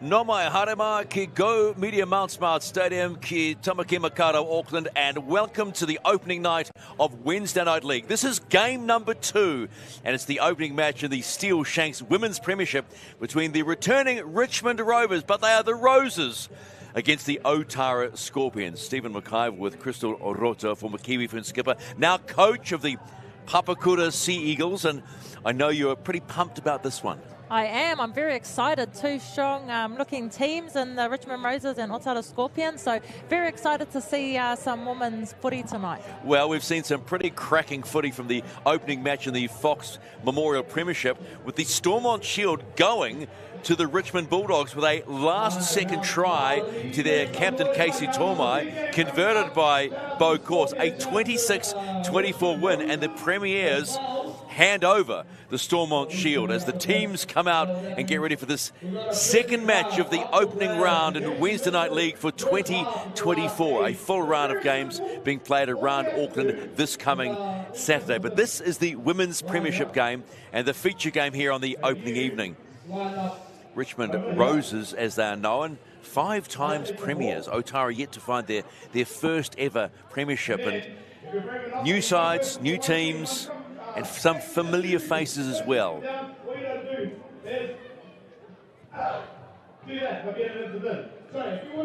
No mai harema ki Go Media Mount Smart Stadium ki Tamaki Makaurau, Auckland, and welcome to the opening night of Wednesday Night League. This is game number 2, and it's the opening match in the Steele-Shanks Women's Premiership between the returning Richmond Rovers, but they are the Roses, against the Otara Scorpions. Stephen McIver with Crystal Orota, former Kiwi fin skipper, now coach of the Papakura Sea Eagles, and I know you're pretty pumped about this one. I am. I'm very excited. Two strong looking teams in the Richmond Roses and Otara Scorpions. So very excited to see some women's footy tonight. Well, we've seen some pretty cracking footy from the opening match in the Fox Memorial Premiership, with the Stormont Shield going to the Richmond Bulldogs with a last-second try to their captain, Casey Tormai, converted by Bo Course, a 26-24 win, and the Premiers hand over the Stormont Shield as the teams come out and get ready for this second match of the opening round in Wednesday Night League for 2024. A full round of games being played around Auckland this coming Saturday. But this is the Women's Premiership game and the feature game here on the opening evening. Richmond Roses, as they are known, 5 times premiers. Otara yet to find their first ever premiership. And new sides, new teams, and some familiar faces as well.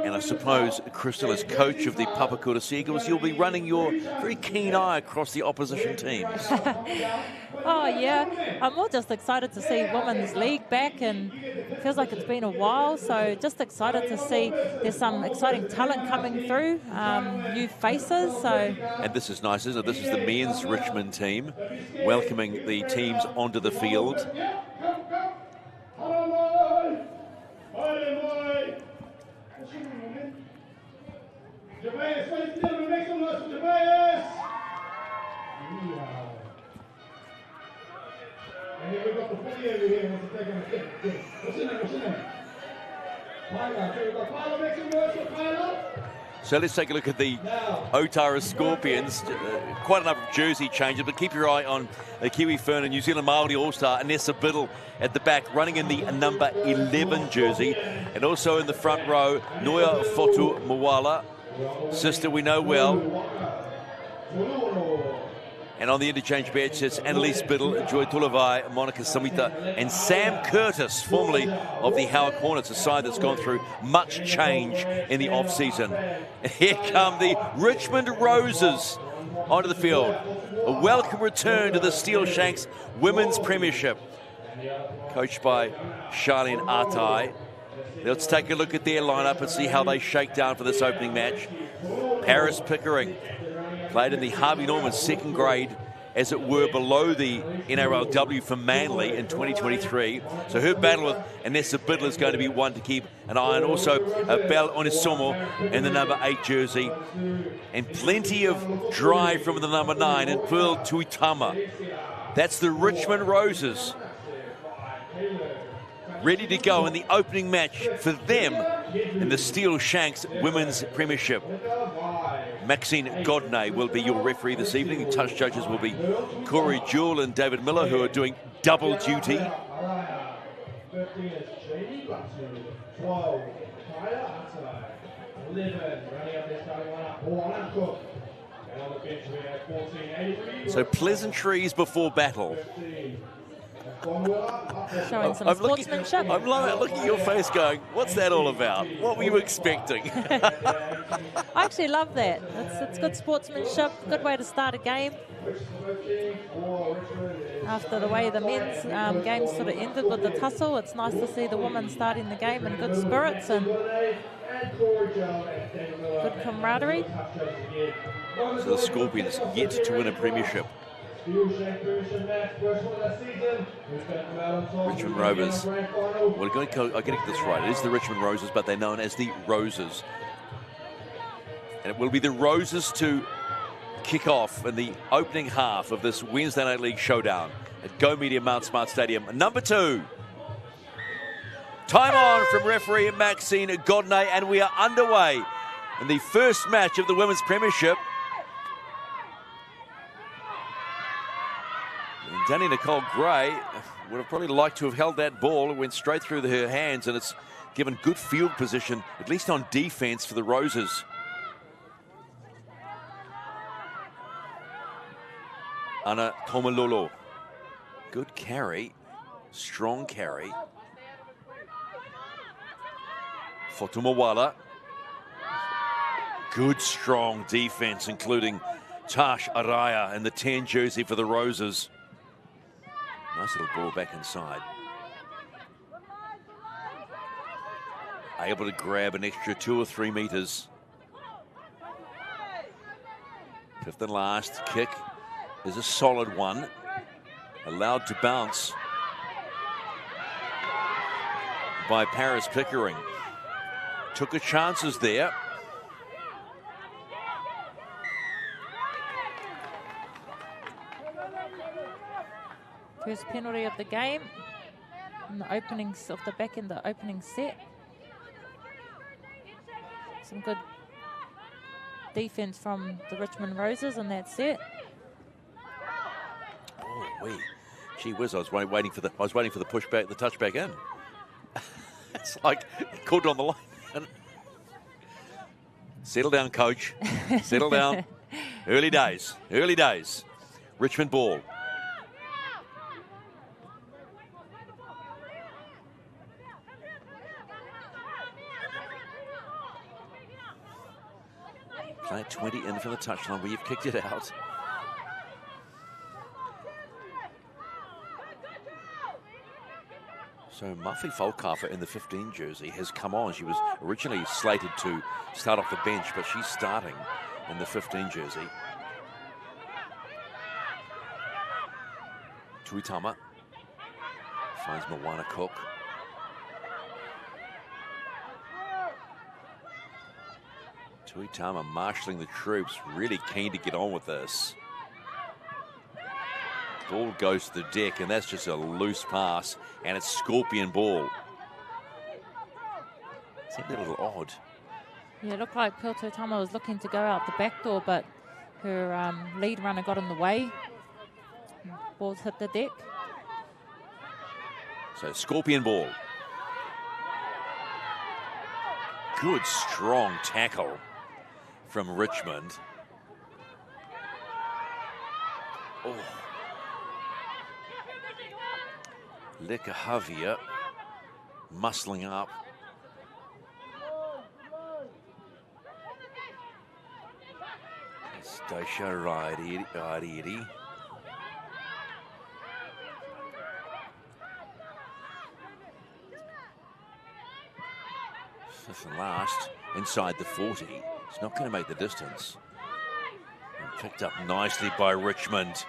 And I suppose, Crystal, as coach of the Papakura Sea Eagles, you'll be running your very keen eye across the opposition teams. Oh, yeah. I'm more just excited to see Women's League back, and it feels like it's been a while, so just excited to see there's some exciting talent coming through, new faces. So. And this is nice, isn't it? This is the men's Richmond team welcoming the teams onto the field. So let's take a look at the Otara Scorpions. Quite enough jersey changes, but keep your eye on the Kiwi Fern and New Zealand Māori All-Star Anessa Biddle at the back, running in the number 11 jersey. And also in the front row, Noia Fotu Mawala, sister we know well. And on the interchange bench, it's Annalise Biddle, Joy Tulavai, Monica Samita, and Sam Curtis, formerly of the Howard Hornets, a side that's gone through much change in the off-season. And here come the Richmond Roses onto the field. A welcome return to the Steele-Shanks Women's Premiership, coached by Charlene Atai. Let's take a look at their lineup and see how they shake down for this opening match. Paris Pickering played in the Harvey Norman second grade, as it were, below the NRLW for Manly in 2023. So her battle with Anessa Biddle is going to be one to keep an eye on. Also, Belle Onisomo in the number 8 jersey. And plenty of drive from the number 9 in Pearl Tuitama. That's the Richmond Roses, ready to go in the opening match for them in the Steele-Shanks Women's Premiership. Maxine Godney will be your referee this evening. The touch judges will be Corey Jewell and David Miller, who are doing double duty. So pleasantries before battle. Showing some sportsmanship. I'm looking at your face going, what's that all about? What were you expecting? I actually love that. It's good sportsmanship, good way to start a game. After the way the men's game sort of ended with the tussle, it's nice to see the women starting the game in good spirits and good camaraderie. So the Scorpions yet to win a premiership. Richmond Rovers. Well, I get this right. It is the Richmond Roses, but they're known as the Roses. And it will be the Roses to kick off in the opening half of this Wednesday Night League showdown at Go Media Mount Smart Stadium. Number 2. Time on from referee Maxine Godney, and we are underway in the first match of the Women's Premiership. And Danny Nicole Gray would have probably liked to have held that ball. It went straight through her hands, and it's given good field position, at least on defense for the Roses. Ana Tomalolo. Good carry. Strong carry. Fotumawala. Good, strong defense, including Tash Araya in the 10 jersey for the Roses. Nice little ball back inside. Able to grab an extra 2 or 3 meters. Fifth and last kick is a solid one. Allowed to bounce by Paris Pickering. Took her chances there. First penalty of the game in the openings of the back in the opening set. Some good defense from the Richmond Roses in that set. Oh, wee. Gee whiz, I was waiting for the pushback, the touchback in. It's like called on the line. Settle down, coach. Settle down. Early days. Early days. Richmond ball. Play 20 in from the touchline where you've kicked it out. So Muffy Folkaffer in the 15 jersey has come on. She was originally slated to start off the bench, but she's starting in the 15 jersey. Tuitama finds Moana Cook. Tuitama marshalling the troops, really keen to get on with this. Ball goes to the deck, and that's just a loose pass, and it's Scorpion ball. Seemed a little odd. Yeah, it looked like Tuitama was looking to go out the back door, but her lead runner got in the way. Balls hit the deck. So Scorpion ball. Good, strong tackle from Richmond. Oh. Lekahavia muscling up. Stasha Rairi. Fifth and last, inside the 40. It's not going to make the distance. And picked up nicely by Richmond.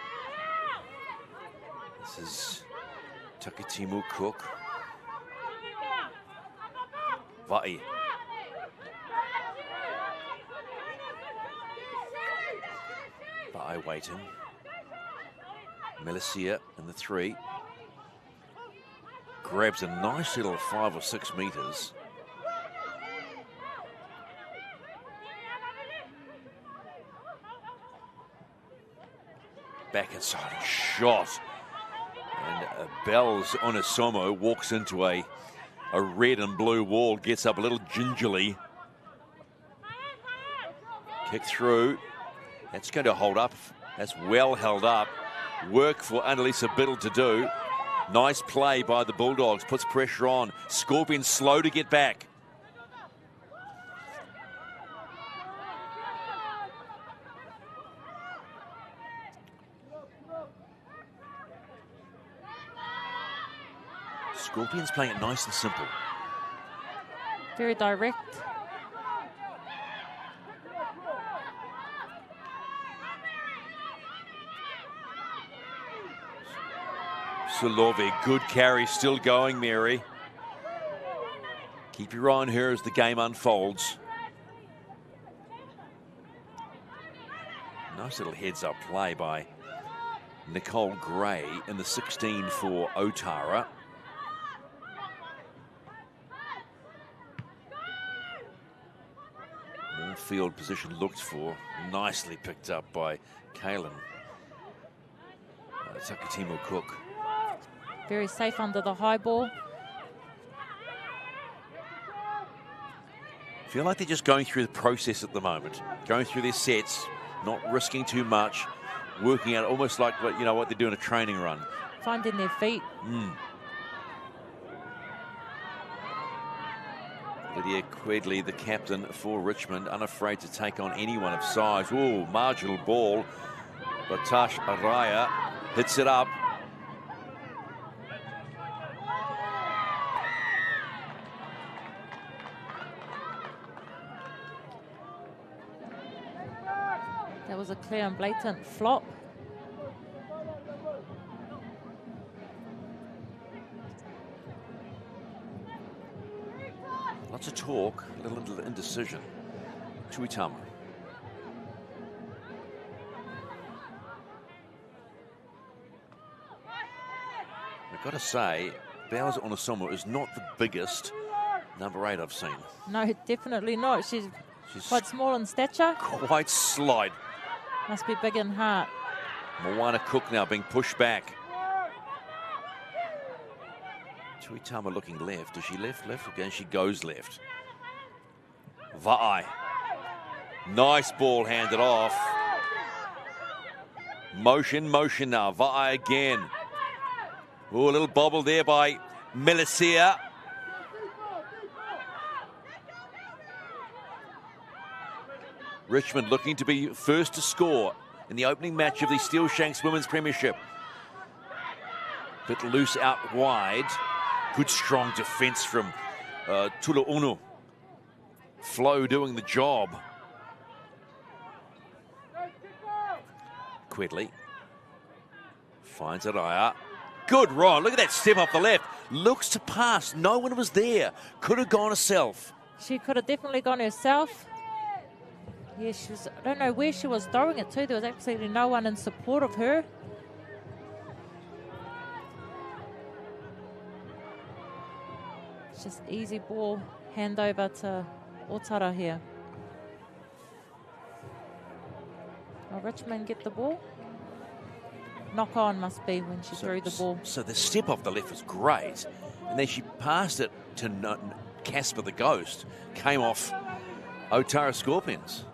This is Takatimu Cook. Vai. Vai waiting. Melicia in the 3. Grabs a nice little 5 or 6 meters. Back inside and shot. And Bells Onisomo walks into a red and blue wall, gets up a little gingerly. Kick through. That's going to hold up. That's well held up. Work for Annalisa Biddle to do. Nice play by the Bulldogs. Puts pressure on. Scorpion slow to get back. Scorpions playing it nice and simple. Very direct. Sulovi, good carry, still going, Mary. Keep your eye on her as the game unfolds. Nice little heads-up play by Nicole Gray in the 16 for Otara. More field position looked for. Nicely picked up by Kaylin. Takatimu Cook. Very safe under the high ball. Feel like they're just going through the process at the moment, going through their sets, not risking too much, working out almost like what they're doing a training run. Finding their feet. Lydia Quedley, the captain for Richmond, unafraid to take on anyone of size. Ooh, marginal ball, but Tash Araya hits it up. That was a clear and blatant flop. Lots of talk, a little indecision. Tuitama. I've got to say, Bowers Onosomo is not the biggest number 8 I've seen. No, definitely not. She's quite small in stature. Quite slight. Must be big in heart. Moana Cook now being pushed back. Tuitama looking left. Does she left? Again, she goes left. Va'ai. Nice ball handed off. Motion now. Va'ai again. Oh, a little bobble there by Melissia. Richmond looking to be first to score in the opening match of the Steele-Shanks Women's Premiership. Bit loose out wide. Good strong defence from Tulaunu. Flo doing the job. Quedley finds Araya. Good run. Look at that step off the left. Looks to pass. No one was there. Could have gone herself. She could have definitely gone herself. Yeah, I don't know where she was throwing it to. There was absolutely no one in support of her. It's just easy ball handover to Otara here. Will Richmond get the ball? Knock on must be when she threw the ball. So the step off the left was great. And then she passed it to Casper the Ghost. Came off Otara Scorpions.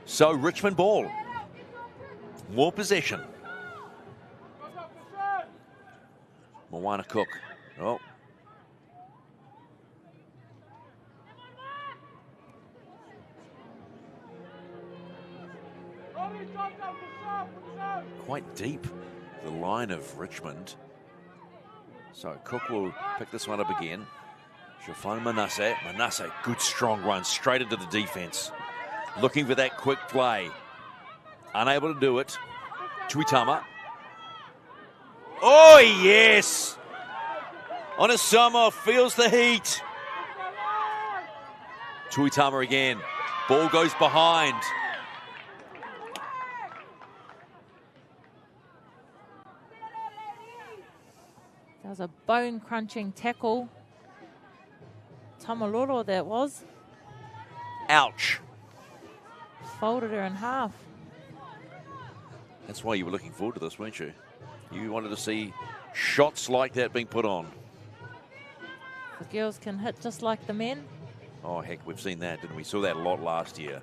So Richmond ball. More possession. Moana Cook. Oh. Quite deep, the line of Richmond. So Cook will pick this one up again. She'll find Manasseh. Manasseh, good strong run straight into the defense. Looking for that quick play. Unable to do it. Tuitama. Oh, yes! Onosomo feels the heat. Tuitama again. Ball goes behind. That was a bone-crunching tackle. Tamalolo that was. Ouch. Folded her in half. That's why you were looking forward to this, weren't you? You wanted to see shots like that being put on. The girls can hit just like the men. Oh, heck, we've seen that, didn't we? Saw that a lot last year.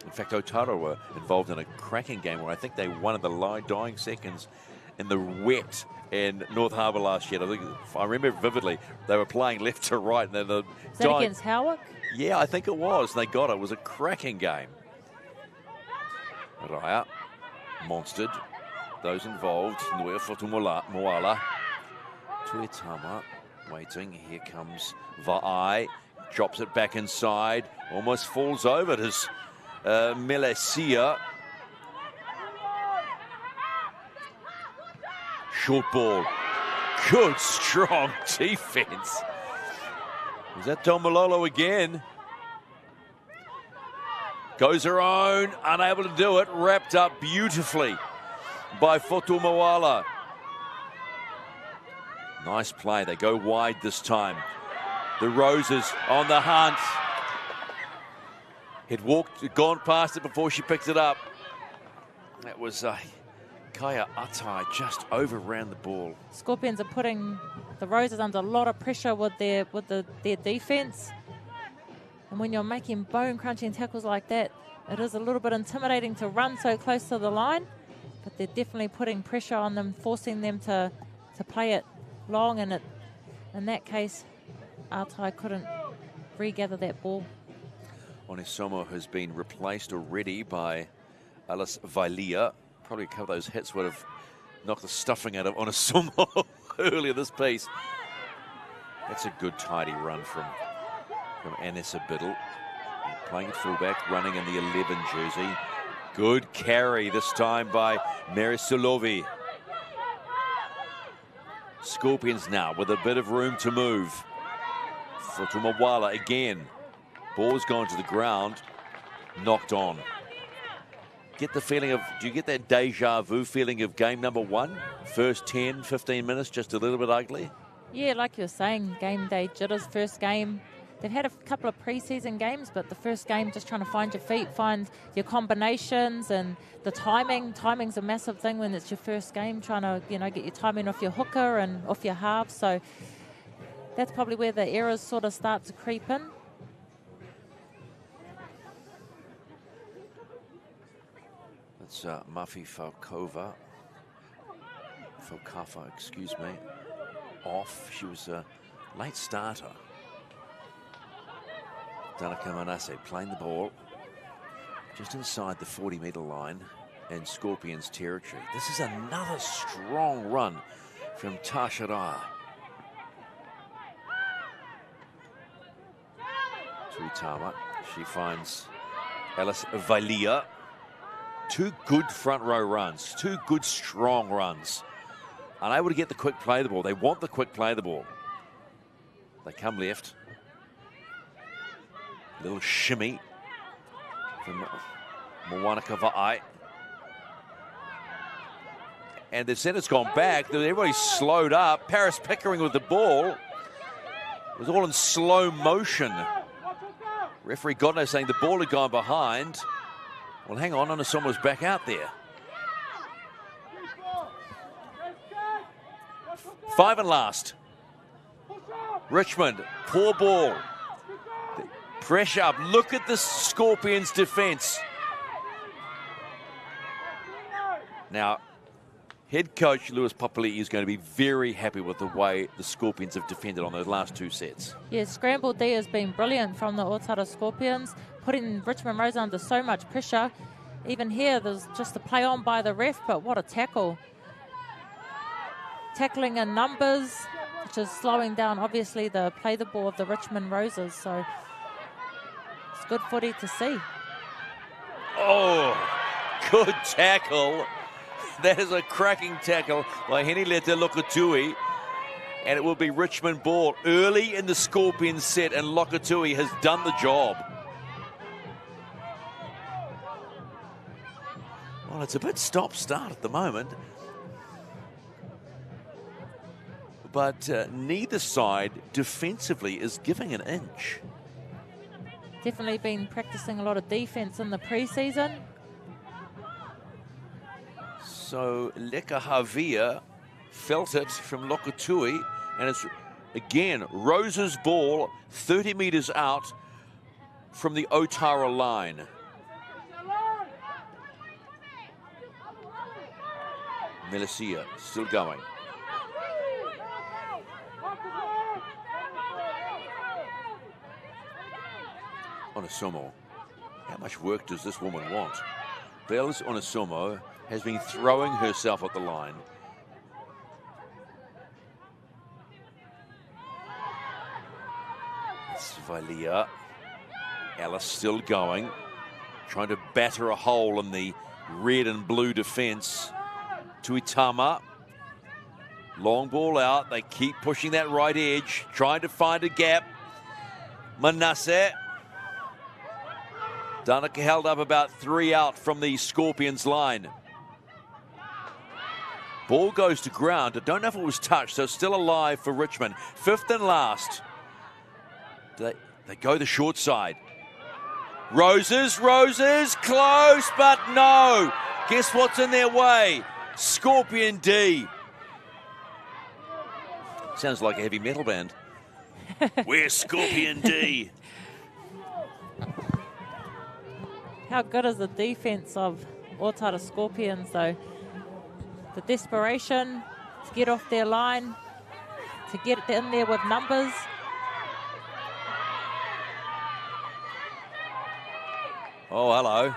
In fact, Otara were involved in a cracking game where I think they won in the dying seconds in the wet in North Harbour last year. I remember vividly, they were playing left to right. And then Is that against Howick? Yeah, I think it was. They got it. It was a cracking game. Raya, monstered. Those involved, Nuefotu Moala. Tuitama waiting. Here comes Va'ai. Drops it back inside. Almost falls over it as Melissia. Short ball. Good, strong defense. Is that Tomalolo again? Goes her own, unable to do it. Wrapped up beautifully by Fotu Moala. Nice play. They go wide this time. The Roses on the hunt. Had gone past it before she picked it up. That was Kaya Atai just overran the ball. Scorpions are putting the Roses under a lot of pressure with their defence. And when you're making bone-crunching tackles like that, it is a little bit intimidating to run so close to the line. But they're definitely putting pressure on them, forcing them to play it long. And in that case, Atai couldn't regather that ball. Onisomo has been replaced already by Alice Vailia. Probably a couple of those hits would have knocked the stuffing out of Onisomo earlier this piece. That's a good tidy run from Anessa Biddle. Playing at fullback, running in the 11 jersey. Good carry this time by Marisulovi. Scorpions now with a bit of room to move. For Tumawala again. Ball's gone to the ground. Knocked on. Get the feeling of, do you get that deja vu feeling of game number one? First 10, 15 minutes, just a little bit ugly? Yeah, like you're saying, game day jitters, first game. They've had a couple of pre-season games, but the first game, just trying to find your feet, find your combinations and the timing. Timing's a massive thing when it's your first game, trying to, get your timing off your hooker and off your halves. So that's probably where the errors sort of start to creep in. That's Mafi Falkova, excuse me, off. She was a late starter. Danica Manasse playing the ball just inside the 40-metre line in Scorpions territory. This is another strong run from Tashara. Tuitama, she finds Alice Vailia. Two good front row runs, two good strong runs. Unable to get the quick play of the ball. They want the quick play of the ball. They come left. Little shimmy from Moanaka Va'ai. And the centre's gone back. Everybody's slowed up. Paris Pickering with the ball. It was all in slow motion. Referee Godno saying the ball had gone behind. Well, hang on, Onisomo's back out there. 5 and last. Richmond, poor ball. Pressure up. Look at the Scorpions' defence. Now, head coach Lewis Papali'i is going to be very happy with the way the Scorpions have defended on those last two sets. Yeah, scramble D has been brilliant from the Otara Scorpions, putting Richmond Rose under so much pressure. Even here, there's just a play on by the ref, but what a tackle. Tackling in numbers, which is slowing down, obviously, the play the ball of the Richmond Roses. So it's good footy to see. Oh, good tackle. That is a cracking tackle by Henileta Lokatui. And it will be Richmond ball early in the Scorpions set, and Lokatui has done the job. Well, it's a bit stop-start at the moment. But neither side defensively is giving an inch. Definitely been practicing a lot of defense in the pre-season. So Leka Havia felt it from Lokatui, and it's again Rose's ball 30 metres out from the Otara line. Melicia still going. Onisomo. How much work does this woman want? Bells Onisomo has been throwing herself at the line. It's Vailia. Alice still going. Trying to batter a hole in the red and blue defence. Tuitama. Long ball out. They keep pushing that right edge. Trying to find a gap. Manasse. Danica held up about 3 out from the Scorpions line. Ball goes to ground. I don't know if it was touched, so it's still alive for Richmond. 5th and last. They go the short side. Roses, close, but no. Guess what's in their way? Scorpion D. Sounds like a heavy metal band. We're Scorpion D. How good is the defense of Otara Scorpions, though? The desperation to get off their line, to get in there with numbers. Oh, hello.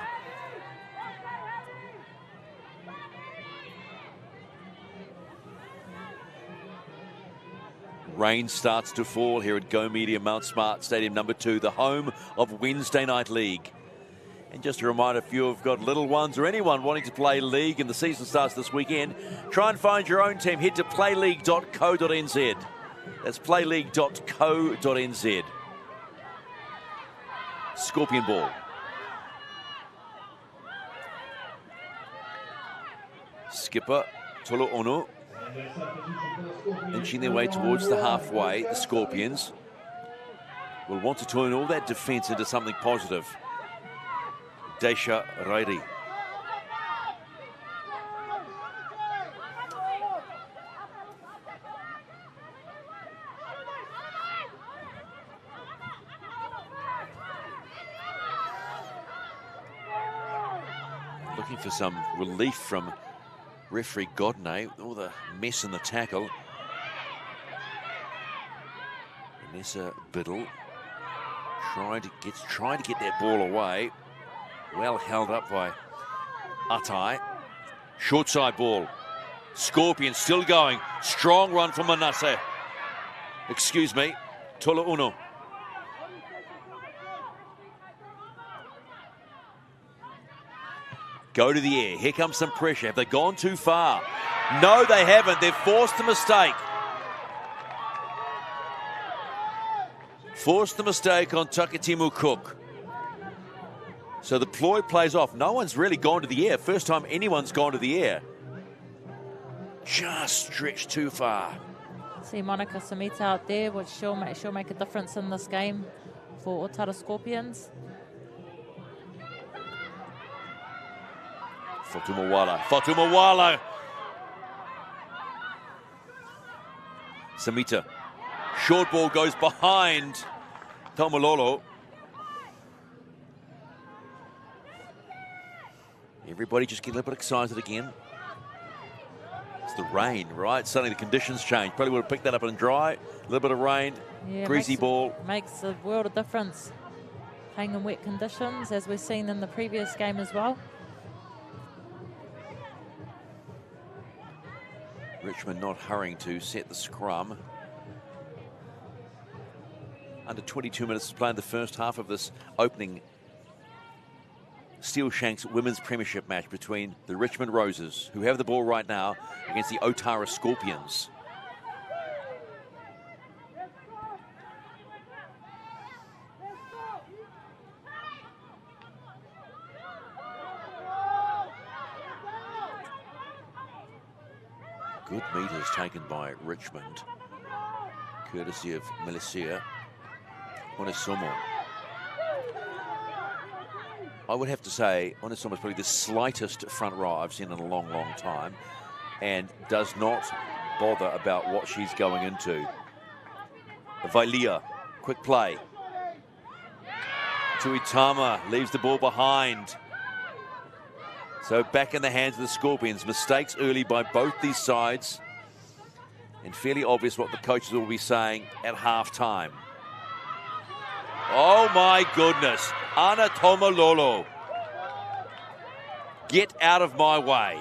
Rain starts to fall here at Go Media Mount Smart Stadium number 2, the home of Wednesday Night League. And just a reminder, if you've got little ones or anyone wanting to play league and the season starts this weekend, try and find your own team. Head to playleague.co.nz. That's playleague.co.nz. Scorpion ball. Skipper Tolo Ono inching their way towards the halfway. The Scorpions will want to turn all that defence into something positive. Desha Rairi. Looking for some relief from referee Godney, all the mess in the tackle. Vanessa Biddle trying to get that ball away. Well held up by Atai. Short side ball. Scorpion still going. Strong run from Manasseh. Excuse me, Tolo Uno. Go to the air. Here comes some pressure. Have they gone too far? No, they haven't. They've forced a mistake. Forced the mistake on Takatimu Cook. So the ploy plays off. No one's really gone to the air. First time anyone's gone to the air. Just stretched too far. See Monica Samita out there, which she'll make a difference in this game for Otara Scorpions. Fatumawala. Samita. Short ball goes behind Tomalolo. Everybody just get a little bit excited again. It's the rain, right? Suddenly the conditions change. Probably would have picked that up and dry. A little bit of rain, yeah, greasy ball. Makes a world of difference. Playing in wet conditions, as we've seen in the previous game as well. Richmond not hurrying to set the scrum. Under 22 minutes to play in the first half of this opening Steele-Shanks Women's Premiership match between the Richmond Roses, who have the ball right now, against the Otara Scorpions. Good meters taken by Richmond, courtesy of Milicia Onesomo. I would have to say Onesomo is probably the slightest front row I've seen in a long, long time, and does not bother about what she's going into. Vailia, quick play. Tuitama leaves the ball behind. So back in the hands of the Scorpions. Mistakes early by both these sides, and fairly obvious what the coaches will be saying at half-time. Oh my goodness, Ana Tomalolo. Get out of my way.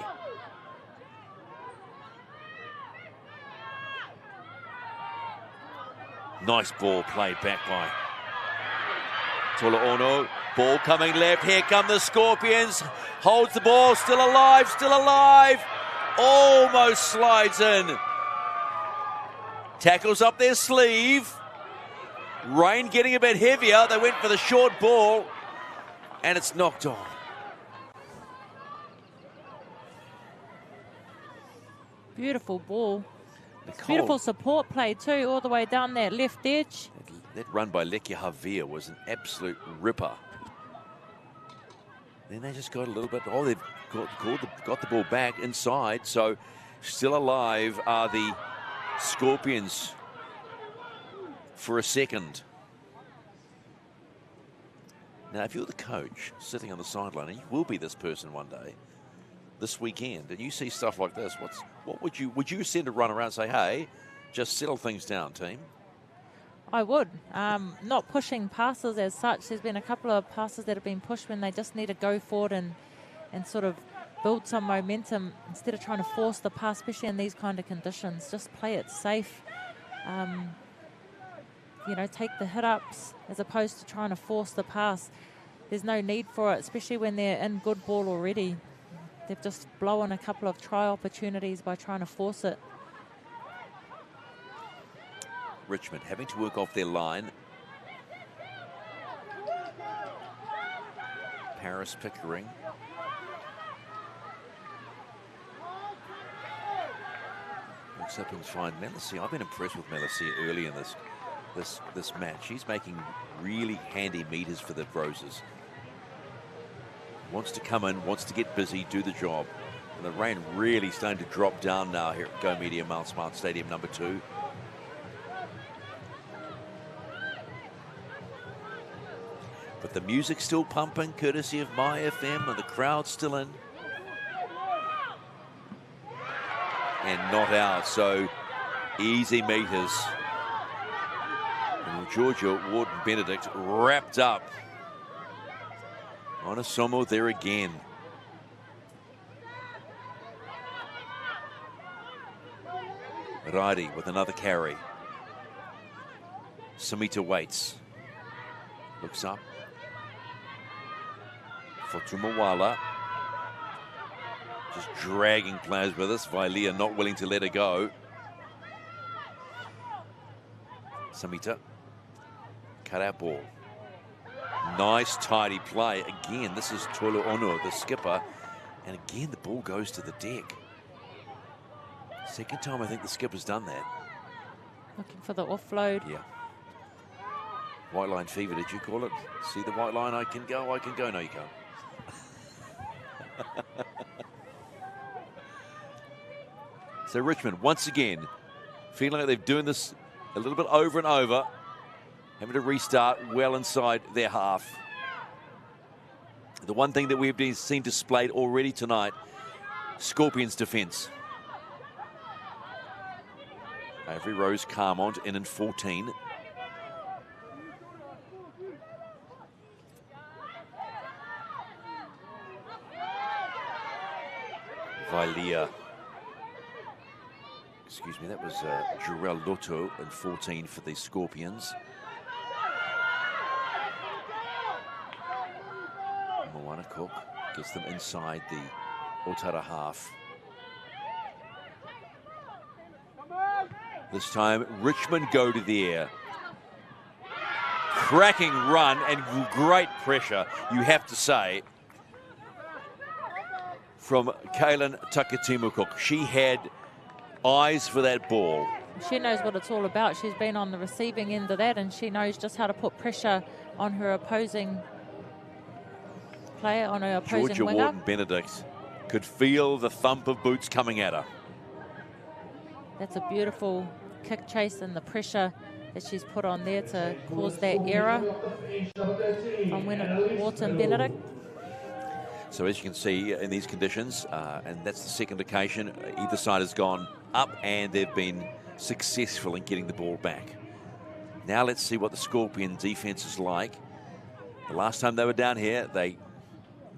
Nice ball played back by Tolaono. Ball coming left. Here come the Scorpions. Holds the ball. Still alive. Still alive. Almost slides in. Tackles up their sleeve. Rain getting a bit heavier. They went for the short ball, and it's knocked on. Beautiful ball. Nicole, beautiful support play too, all the way down that left edge. That run by Lekia Javier was an absolute ripper. Then they just got a little bit, got the ball back inside. So still alive are the Scorpions for a second. Now, if you're the coach sitting on the sideline, and you will be this person one day, this weekend, and you see stuff like this, what would you send a run around and say, hey, just settle things down, team? I would. Not pushing passes as such. There's been a couple of passes that have been pushed when they just need to go forward and sort of build some momentum instead of trying to force the pass, especially in these kind of conditions. Just play it safe. You know, take the hit-ups as opposed to trying to force the pass. There's no need for it, especially when they're in good ball already. They've just blown a couple of try opportunities by trying to force it. Richmond having to work off their line. Paris Pickering. Looks up and find Melissi. I've been impressed with Melissi early in this match. She's making really handy meters for the Roses. Wants to come in, wants to get busy, do the job. And the rain really starting to drop down now here at Go Media Mount Smart Stadium number 2. But the music's still pumping, courtesy of My FM, and the crowd's still in. And not out, so easy meters. And Georgia Warden-Benedict wrapped up. Onosomo there again. Radi with another carry. Samita waits. Looks up. Fotumawala. Just dragging players with us. Vailia not willing to let her go. Samita. Cut out ball. Nice tidy play. Again, this is Tolu Ono, the skipper. And again, the ball goes to the deck. Second time I think the skipper's done that. Looking for the offload. Yeah. White line fever, did you call it? See the white line, I can go. No, you can't. So Richmond, once again, feeling like they're doing this a little bit over and over, having to restart well inside their half. The one thing that we've seen displayed already tonight, Scorpions' defence. Avery Rose Carmont in 14. Vailia. Excuse me, that was Jurel Lotto in 14 for the Scorpions. Moana Cook gets them inside the Otara half. This time, Richmond go to the air. Cracking run and great pressure, you have to say, from Kaylin Takatimu-Cook. She had eyes for that ball. She knows what it's all about. She's been on the receiving end of that, and she knows just how to put pressure on her opposing player, on her opposing Georgia winger. Warden-Benedict could feel the thump of boots coming at her. That's a beautiful kick chase and the pressure that she's put on there to cause that error from Warden-Benedict. So as you can see in these conditions, and that's the second occasion, either side has gone up and they've been successful in getting the ball back. Now let's see what the Scorpion defense is like. The last time they were down here,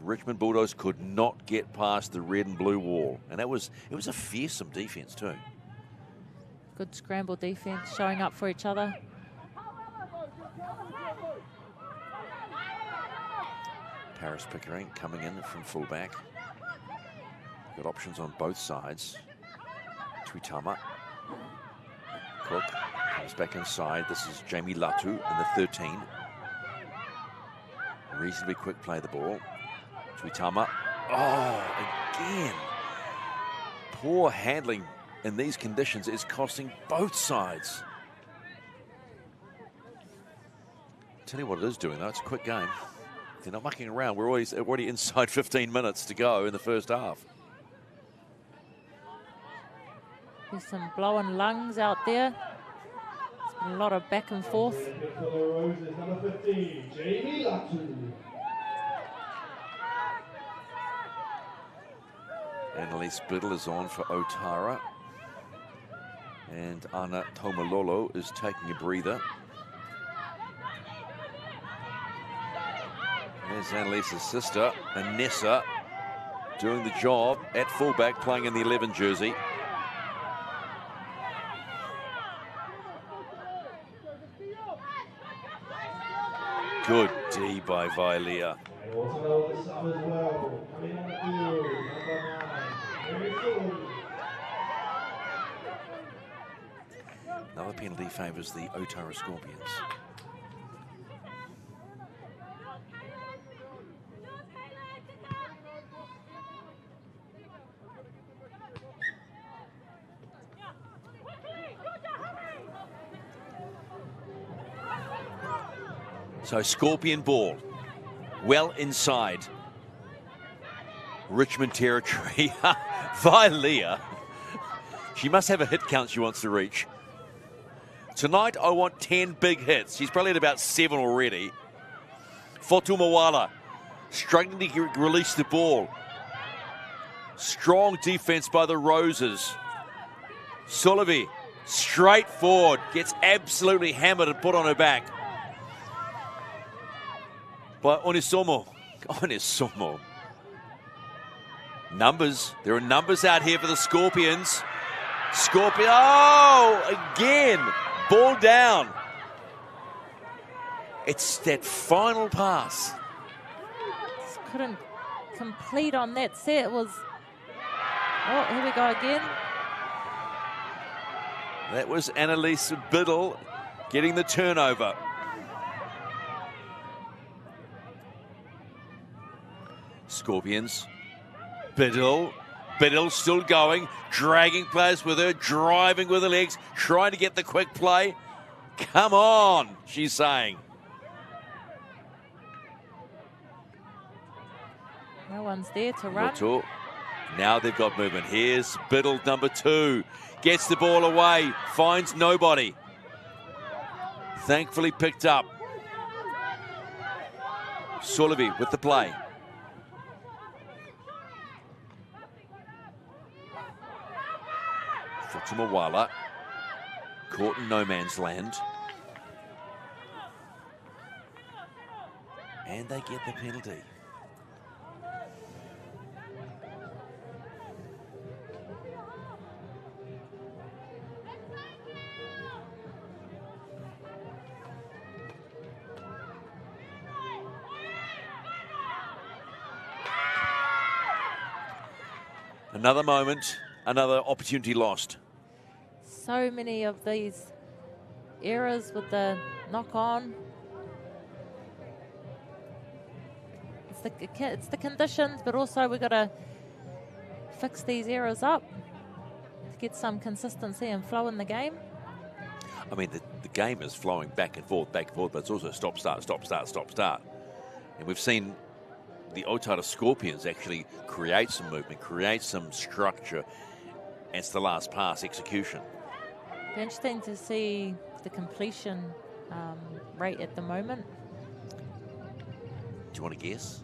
Richmond Bulldogs could not get past the red and blue wall. And it was a fearsome defense too. Good scramble defense, showing up for each other. Paris Pickering coming in from fullback. Got options on both sides. Tuitama. Cook comes back inside. This is Jamie Latu in the 13. Reasonably quick play the ball. Tuitama. Oh, again. Poor handling in these conditions is costing both sides. Tell you what it is doing though, it's a quick game. They're not mucking around. We're already inside 15 minutes to go in the first half. There's some blowing lungs out there. There's been a lot of back and forth. Annalise Biddle is on for Otara. And Ana Tomalolo is taking a breather. There's Annalise's sister, Anessa, doing the job at fullback, playing in the 11 jersey. Good D by Vailea. Another penalty favours the Otara Scorpions. So Scorpion ball, well inside Richmond territory. Vailea, she must have a hit count she wants to reach. Tonight I want 10 big hits. She's probably at about 7 already. Fotumawala struggling to release the ball. Strong defense by the Roses. Sulivi straight forward, gets absolutely hammered and put on her back by Onisomo. Onisomo. Numbers. There are numbers out here for the Scorpions. Scorpion. Oh, again. Ball down. It's that final pass. Just couldn't complete on that set. It was... Oh, here we go again. That was Annalise Biddle getting the turnover. Scorpions. Biddle still going, dragging players with her, driving with her legs, trying to get the quick play. Come on, she's saying. No one's there to run. Now they've got movement. Here's Biddle, number 2. Gets the ball away, finds nobody. Thankfully picked up. Sulivi with the play. Fotumawala, caught in no man's land. And they get the penalty. Another moment, another opportunity lost. So many of these errors with the knock-on. It's the conditions, but also we've got to fix these errors up to get some consistency and flow in the game. I mean, the game is flowing back and forth, but it's also stop, start, stop, start, stop, start. And we've seen the Otara Scorpions actually create some movement, create some structure. It's the last pass execution. Be interesting to see the completion rate at the moment. Do you want to guess?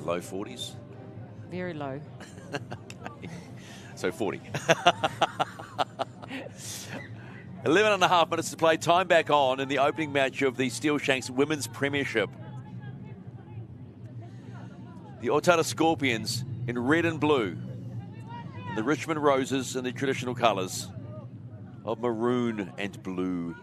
Low 40s? Very low. Okay. So 40. 11 and a half minutes to play. Time back on in the opening match of the Steele-Shanks Women's Premiership. The Otara Scorpions in red and blue. And the Richmond Roses in the traditional colours of maroon and blue.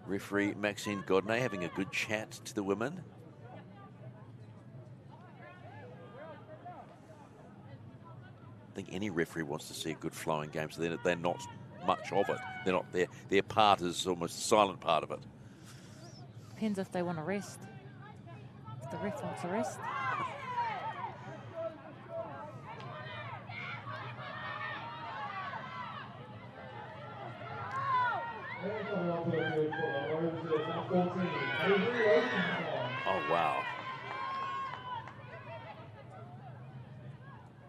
Referee Maxine Godney having a good chat to the women. I think any referee wants to see a good flowing game, so they're not much of it. They're not there. Their part is almost a silent part of it. Depends if they want to rest. If the ref wants to rest. Oh, wow.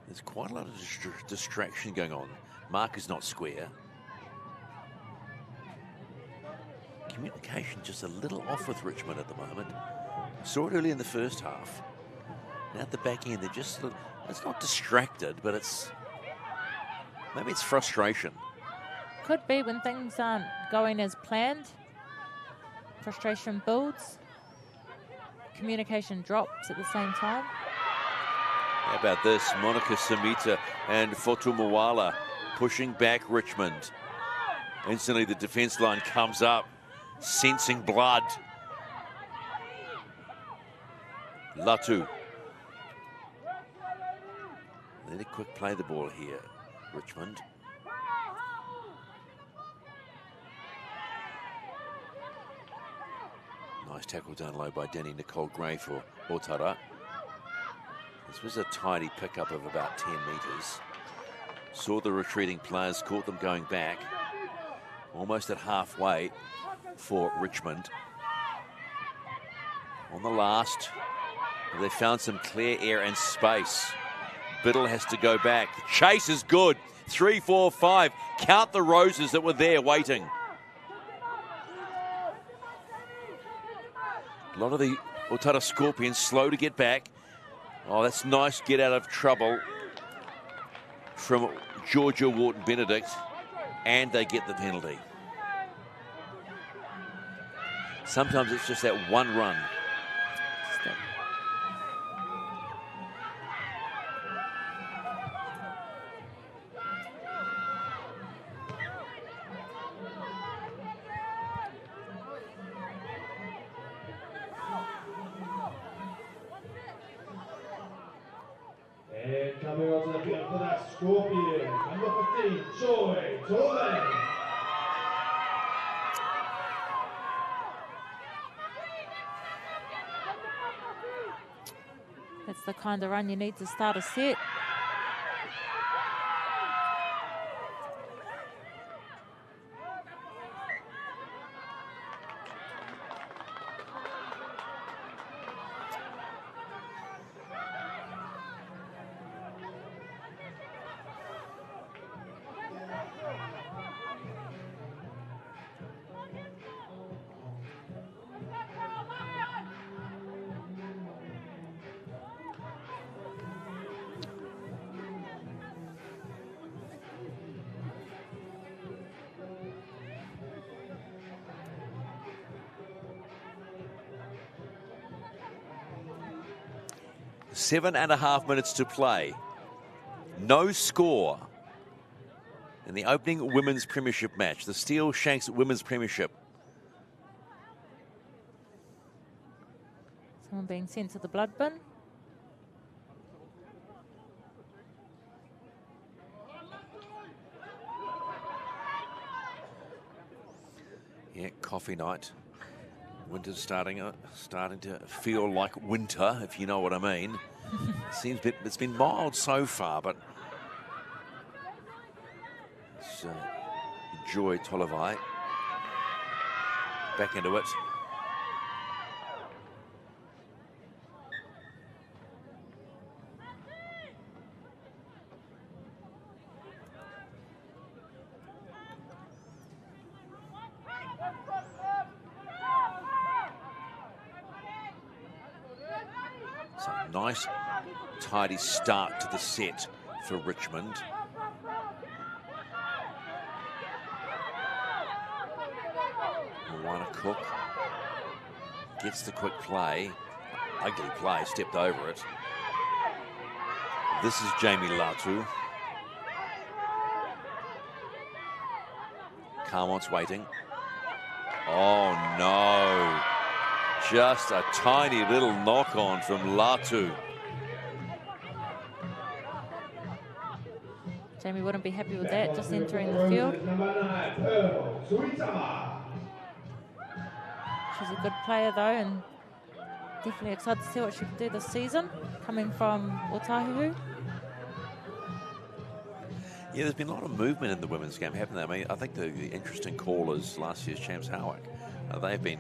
There's quite a lot of distraction going on. Mark is not square. Communication just a little off with Richmond at the moment. Saw it early in the first half. And at the back end, they're just, it's not distracted, but it's, maybe it's frustration. Could be when things aren't going as planned. Frustration builds. Communication drops at the same time. How about this? Monica Samita and Fotu Mawala pushing back Richmond. Instantly the defence line comes up, sensing blood. Latu. Let it quick play the ball here, Richmond. Nice tackle down low by Danny Nicole Gray for Otara. This was a tidy pickup of about 10 metres. Saw the retreating players, caught them going back. Almost at halfway for Richmond. On the last, they found some clear air and space. Biddle has to go back. The chase is good. 3, 4, 5. Count the roses that were there waiting. A lot of the Otara Scorpions slow to get back. Oh, that's nice get out of trouble from Georgia Wharton-Benedict, and they get the penalty. Sometimes it's just that one run. And coming onto the field for that Scorpion, number 15, Joy Torres. That's the kind of run you need to start a set. Seven and a half minutes to play. No score in the opening Women's Premiership match, the Steele-Shanks Women's Premiership. Someone being sent to the blood bin. Yeah, coffee night. Winter's starting to feel like winter, if you know what I mean. Seems it's been mild so far, but it's Joy Tolavai back into it. Nice, tidy start to the set for Richmond. Moana Cook gets the quick play. Ugly play, stepped over it. This is Jamie Latu. Carmont's waiting. Oh no. Just a tiny little knock on from Latu. Jamie wouldn't be happy with that, just entering the field. She's a good player though, and definitely excited to see what she can do this season, coming from Otahuhu. Yeah, there's been a lot of movement in the women's game, haven't there? I mean, I think the interesting call is last year's champs Howick. They've been,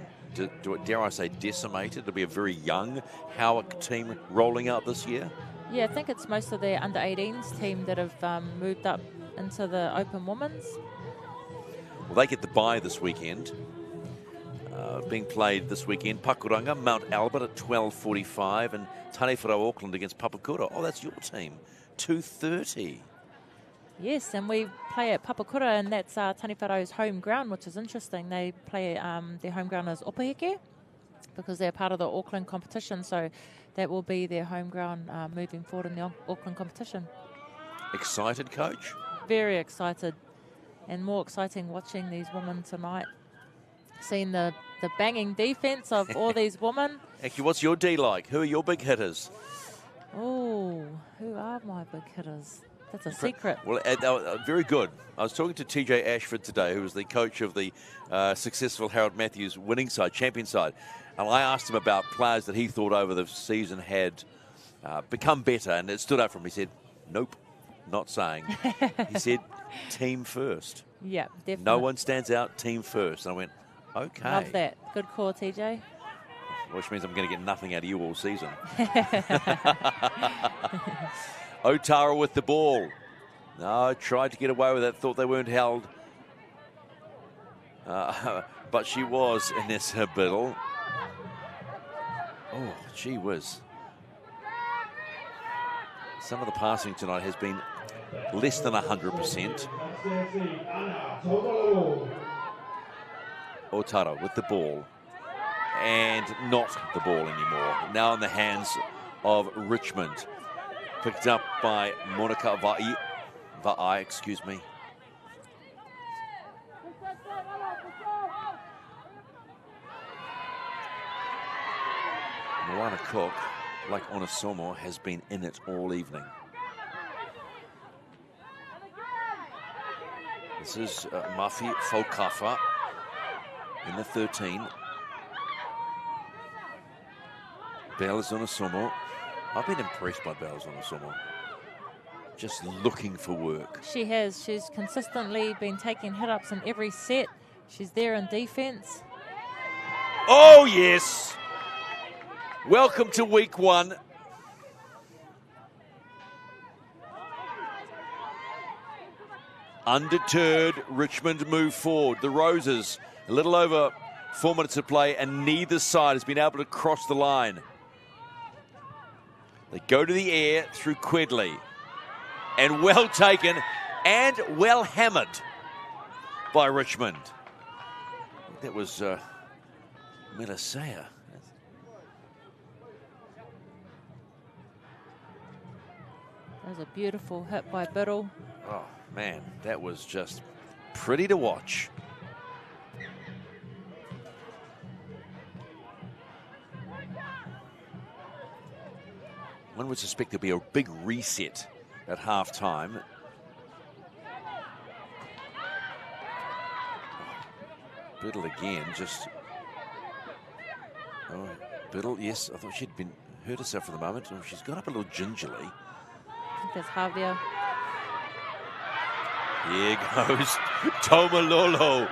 dare I say, decimated. It'll be a very young Howick team rolling out this year. Yeah, I think it's most of their under-18s team that have moved up into the open women's. Well, they get the bye this weekend. Being played this weekend, Pakuranga, Mount Albert at 12:45 and Tanewharau Auckland against Papakura. Oh, that's your team. 2:30. Yes, and we play at Papakura, and that's Tanewharau's home ground, which is interesting. They play their home ground as Opaheke because they're part of the Auckland competition, so that will be their home ground moving forward in the Auckland competition. Excited, Coach? Very excited, and more exciting watching these women tonight. Seeing the banging defence of all these women. Actually, what's your D like? Who are your big hitters? Oh, who are my big hitters? That's a secret. Well, very good. I was talking to TJ Ashford today, who was the coach of the successful Harold Matthews winning side, champion side. And I asked him about players that he thought over the season had become better. And it stood out for him. He said, nope, not saying. He said, team first. Yeah, definitely. No one stands out, team first. And I went, okay. Love that. Good call, TJ. Which means I'm going to get nothing out of you all season. Otara with the ball. No, tried to get away with it. Thought they weren't held. But she was, Inessa Biddle. Oh, gee whiz. Some of the passing tonight has been less than 100%. Otara with the ball. And not the ball anymore. Now in the hands of Richmond. Picked up by Monica Va'i, excuse me. Moana Cook, like Onasomo, has been in it all evening. This is Mafi Faukafa in the 13. Bells Onasomo. I've been impressed by Bells Onasomo. Just looking for work. She has. She's consistently been taking hit-ups in every set. She's there in defence. Oh, yes. Welcome to week one. Undeterred, Richmond move forward. The Roses, a little over 4 minutes of play, and neither side has been able to cross the line. They go to the air through Quedley. And well taken and well hammered by Richmond. That was Melisea. That was a beautiful hit by Biddle. Oh, man, that was just pretty to watch. One would suspect there'll be a big reset at half-time. Biddle again, just... Oh, Biddle, yes, I thought she'd been hurt herself for the moment. Oh, she's got up a little gingerly. I think that's Javier. Here goes Tomalolo.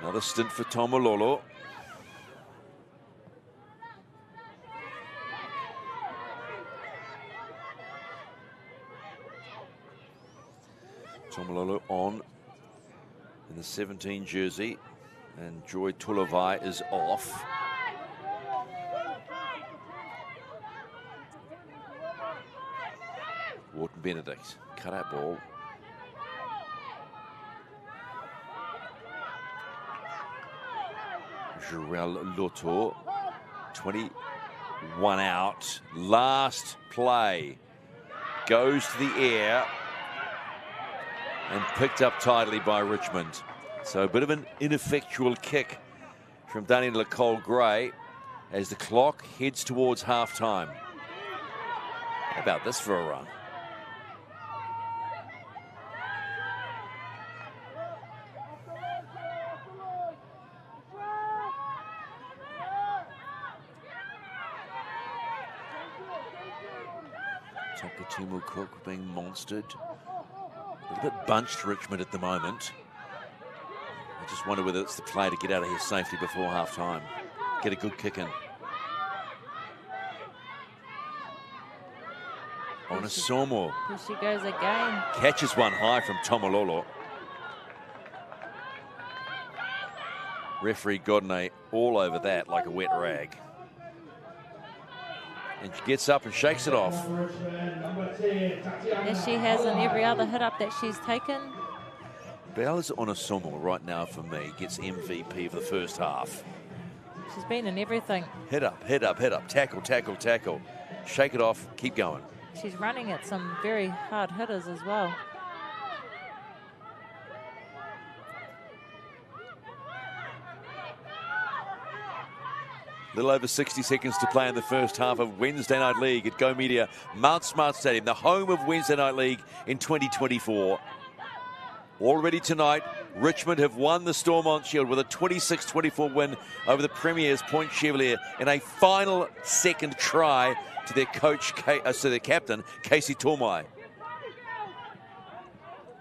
Another stint for Tomalolo. Tomalolo on in the 17 jersey, and Joy Tulavai is off. Wharton Benedict, cut out ball. Jarell Loto, 21 out. Last play goes to the air and picked up tidily by Richmond. So a bit of an ineffectual kick from Daniel Nicole Gray as the clock heads towards half-time. How about this for a run? Takatimu Cook being monstered. A little bit bunched Richmond at the moment. I just wonder whether it's the play to get out of here safely before half-time. Get a good kick in. On a Somo. Here she goes again. Catches one high from Tomalolo. Referee Godney all over that like a wet rag. And she gets up and shakes it off. As she has in every other hit-up that she's taken. Bella's on a Somo right now for me. Gets MVP of the first half. She's been in everything. Hit up, hit up, hit up. Tackle, tackle, tackle. Shake it off, keep going. She's running at some very hard hitters as well. Little over 60 seconds to play in the first half of Wednesday Night League at Go Media Mount Smart Stadium, the home of Wednesday Night League in 2024. Already tonight, Richmond have won the Stormont Shield with a 26-24 win over the Premiers Point Chevalier in a final second try to their coach, to their captain, Casey Tomai.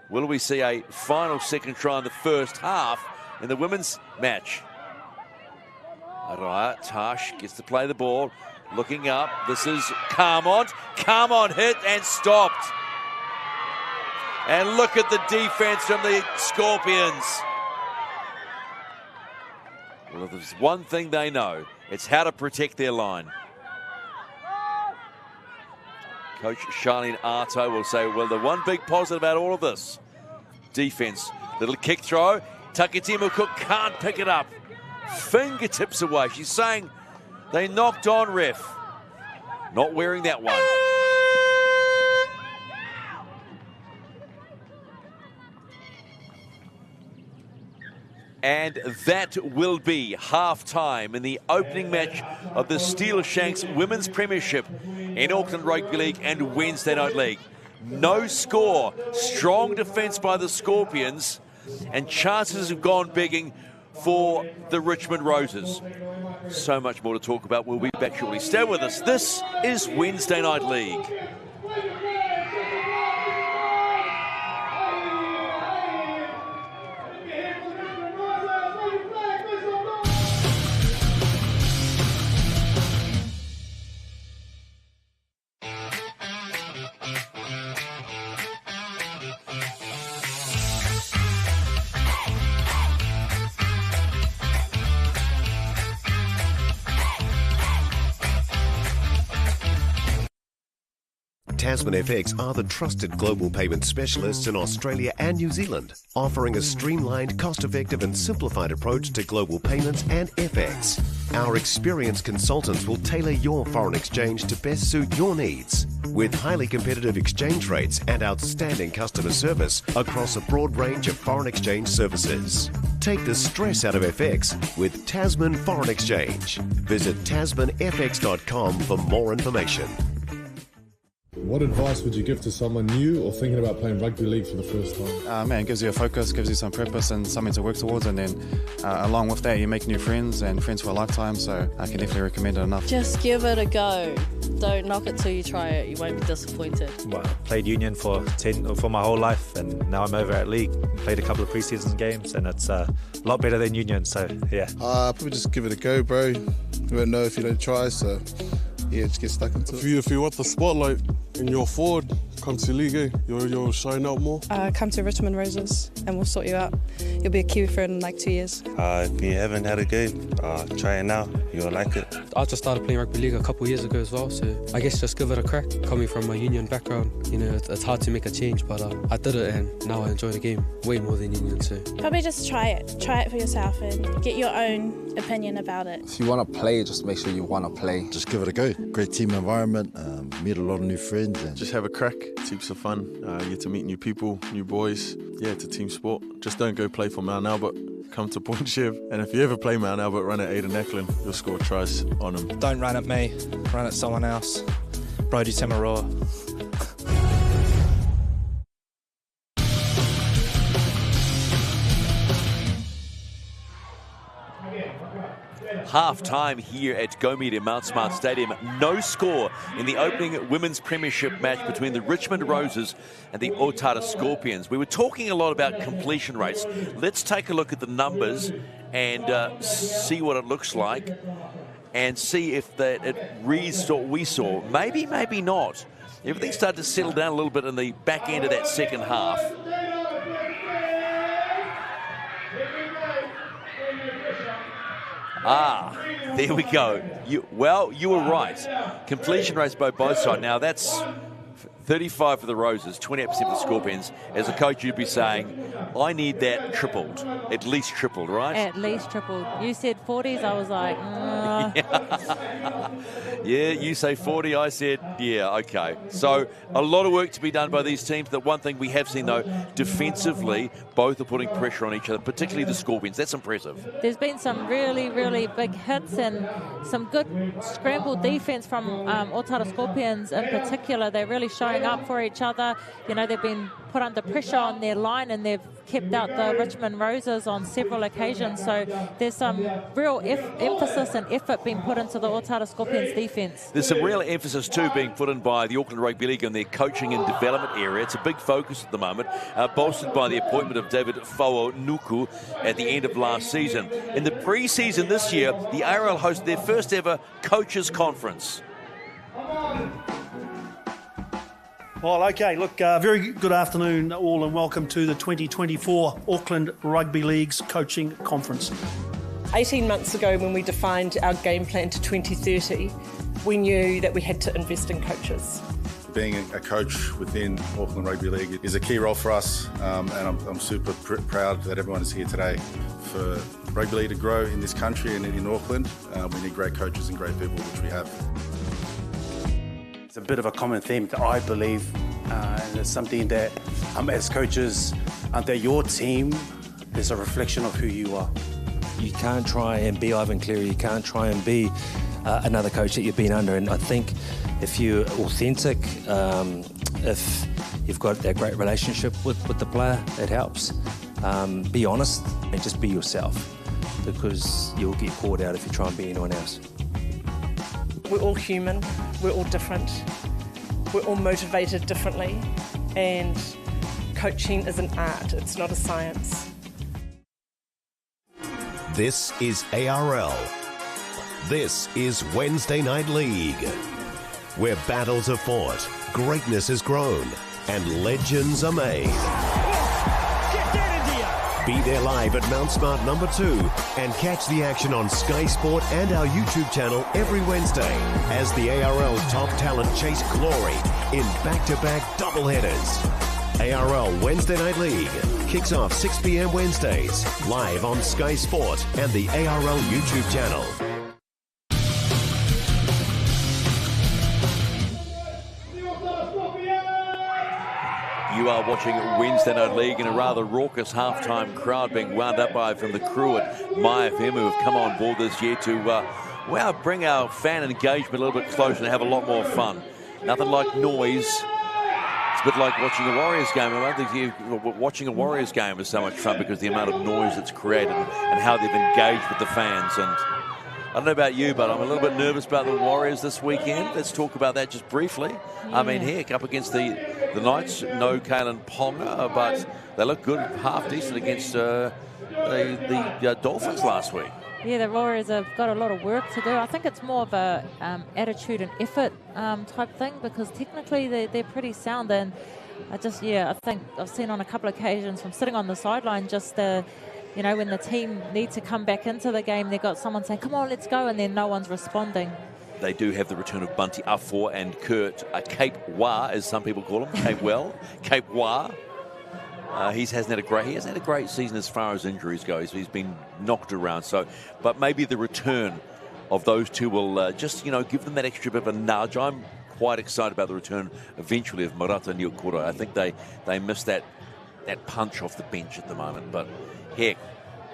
Will we see a final second try in the first half in the women's match? Right, Tash gets to play the ball, looking up. This is Carmont. Carmont hit and stopped. And look at the defense from the Scorpions. Well, if there's one thing they know, it's how to protect their line. Coach Charlene Arto will say, well, the one big positive about all of this, defense. Little kick throw. Takatimu Cook can't pick it up. Fingertips away. She's saying they knocked on, ref. Not wearing that one. And that will be half-time in the opening match of the Steele-Shanks Women's Premiership in Auckland Rugby League and Wednesday Night League. No score. Strong defence by the Scorpions, and chances have gone begging for the Richmond Roses. So much more to talk about. We'll be back shortly. Stay with us. This is Wednesday Night League. Tasman FX are the trusted global payment specialists in Australia and New Zealand, offering a streamlined, cost-effective and simplified approach to global payments and FX. Our experienced consultants will tailor your foreign exchange to best suit your needs. With highly competitive exchange rates and outstanding customer service across a broad range of foreign exchange services. Take the stress out of FX with Tasman Foreign Exchange. Visit tasmanfx.com for more information. What advice would you give to someone new or thinking about playing rugby league for the first time? Man, it gives you a focus, gives you some purpose and something to work towards, and then along with that you make new friends and friends for a lifetime, so I can definitely recommend it enough. Just give it a go. Don't knock it till you try it. You won't be disappointed. Well, I played union for my whole life, and now I'm over at league. Played a couple of pre-season games, and it's a lot better than union, so yeah. Probably just give it a go, bro. You won't know if you don't try, so yeah, just get stuck into it. If you want the spotlight and you're forward, come to league, eh? You'll shine out more. Come to Richmond Roses and we'll sort you out. You'll be a Kiwi for in like 2 years. If you haven't had a game, try it now. You'll like it. I just started playing rugby league a couple of years ago as well, so I guess just give it a crack. Coming from a union background, you know, it's hard to make a change, but I did it and now I enjoy the game way more than union, so. Probably just try it for yourself and get your own opinion about it. If you want to play, just make sure you want to play. Just give it a go. Great team environment, meet a lot of new friends. And just have a crack, heaps of fun. You get to meet new people, new boys. Yeah, it's a team sport. Just don't go play for Mount Albert. Come to Point Chev, and if you ever play Mount Albert, run at Aiden Eklund, you'll score tries on them. Don't run at me, run at someone else. Brody Tamaroa. half-time here at Go Media Mount Smart Stadium. No score in the opening Women's Premiership match between the Richmond Roses and the Otara Scorpions. We were talking a lot about completion rates. Let's take a look at the numbers and see what it looks like and see if it reads what we saw. Maybe, maybe not. Everything started to settle down a little bit in the back end of that second half. There we go. You were right. Completion rates by both sides. Now that's 35 for the Roses, 28% for the Scorpions. As a coach, you'd be saying, I need that tripled, at least tripled, right? At least tripled. You said 40s, I was like, Yeah, you say 40, I said, yeah, okay. So a lot of work to be done by these teams. The one thing we have seen, though, defensively, both are putting pressure on each other, particularly the Scorpions. That's impressive. There's been some really, really big hits and some good scrambled defense from Otara Scorpions in particular. They're really showing up for each other. You know, they've been put under pressure on their line and they've kept out the Richmond Roses on several occasions. So there's some real emphasis and effort being put into the Otara Scorpions defence. There's some real emphasis too being put in by the Auckland Rugby League in their coaching and development area. It's a big focus at the moment, bolstered by the appointment of David Fa'o-Nuku at the end of last season. In the pre-season this year, the ARL hosted their first ever coaches conference. Well, okay, look, very good afternoon all and welcome to the 2024 Auckland Rugby League's Coaching Conference. 18 months ago when we defined our game plan to 2030, we knew that we had to invest in coaches. Being a coach within Auckland Rugby League is a key role for us, and I'm super proud that everyone is here today. For rugby league to grow in this country and in Auckland, we need great coaches and great people, which we have. It's a bit of a common theme that I believe, and it's something that as coaches, that your team is a reflection of who you are. You can't try and be Ivan Cleary, you can't try and be another coach that you've been under, and I think if you're authentic, if you've got that great relationship with the player, it helps. Be honest and just be yourself, because you'll get caught out if you try and be anyone else. We're all human, we're all different, we're all motivated differently, and coaching is an art, it's not a science. This is ARL. This is Wednesday Night League, where battles are fought, greatness is grown, and legends are made. Be there live at Mount Smart number 2 and catch the action on Sky Sport and our YouTube channel every Wednesday as the ARL top talent chase glory in back-to-back doubleheaders. ARL Wednesday Night League kicks off 6 p.m. Wednesdays, live on Sky Sport and the ARL YouTube channel. You are watching Wednesday Night League in a rather raucous halftime crowd being wound up by from the crew at MyFM, who have come on board this year to bring our fan engagement a little bit closer and have a lot more fun. Nothing like noise. It's a bit like watching a Warriors game. I don't think watching a Warriors game is so much fun because of the amount of noise that's created and how they've engaged with the fans. And I don't know about you, but I'm a little bit nervous about the Warriors this weekend. Let's talk about that just briefly. I mean, heck, up against the Knights, no Kalen Ponga, but they look good, half decent against the Dolphins last week. Yeah, the Warriors have got a lot of work to do. I think it's more of a attitude and effort type thing, because technically they're pretty sound. And I think I've seen on a couple of occasions from sitting on the sideline just you know, when the team need to come back into the game, they've got someone saying, come on, let's go, and then no one's responding. They do have the return of Bunty Afor and Kurt Cape Wah, as some people call him, Cape Wah. He hasn't had a great season as far as injuries go. He's been knocked around. But maybe the return of those two will just, you know, give them that extra bit of a nudge. I'm quite excited about the return eventually of Marata Niukura. I think they missed that punch off the bench at the moment. But heck,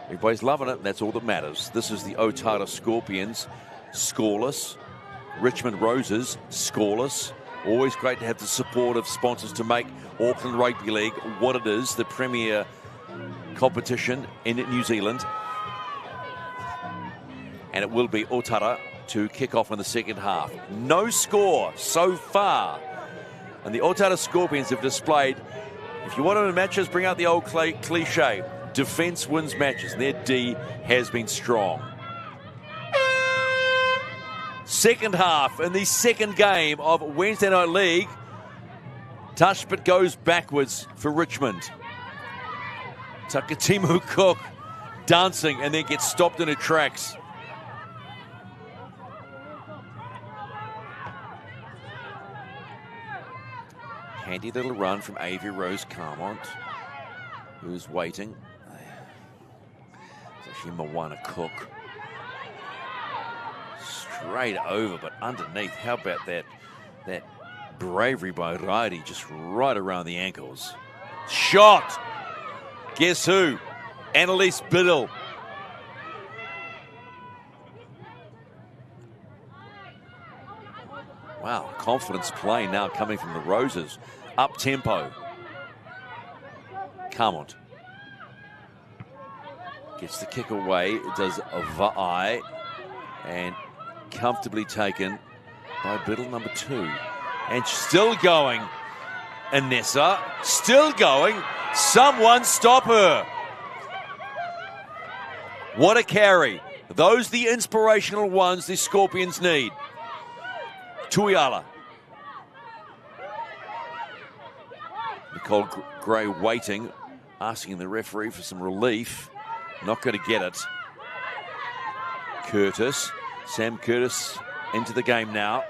everybody's loving it, and that's all that matters. This is the Otara Scorpions, scoreless. Richmond Roses, scoreless. Always great to have the support of sponsors to make Auckland Rugby League what it is, the premier competition in New Zealand. And it will be Otara to kick off in the second half. No score so far. And the Otara Scorpions have displayed, if you want to win matches, bring out the old cliche. Defence wins matches. And their D has been strong. Second half in the second game of Wednesday Night League. Touch but goes backwards for Richmond. Takatimu Cook dancing and then gets stopped in her tracks. Handy little run from Avi Rose Carmont, who's waiting. It's actually Moana Cook. Straight over, but underneath. How about that bravery by Rairi, just right around the ankles. Shot! Guess who? Annalise Biddle. Wow, confidence play now coming from the Roses. Up tempo. Carmont gets the kick away. It does Vai, and comfortably taken by Biddle, number 2. And still going. Anessa, still going. Someone stop her. What a carry. Those the inspirational ones the Scorpions need. Tuiala. Nicole Gray waiting, asking the referee for some relief. Not going to get it. Curtis. Sam Curtis into the game now.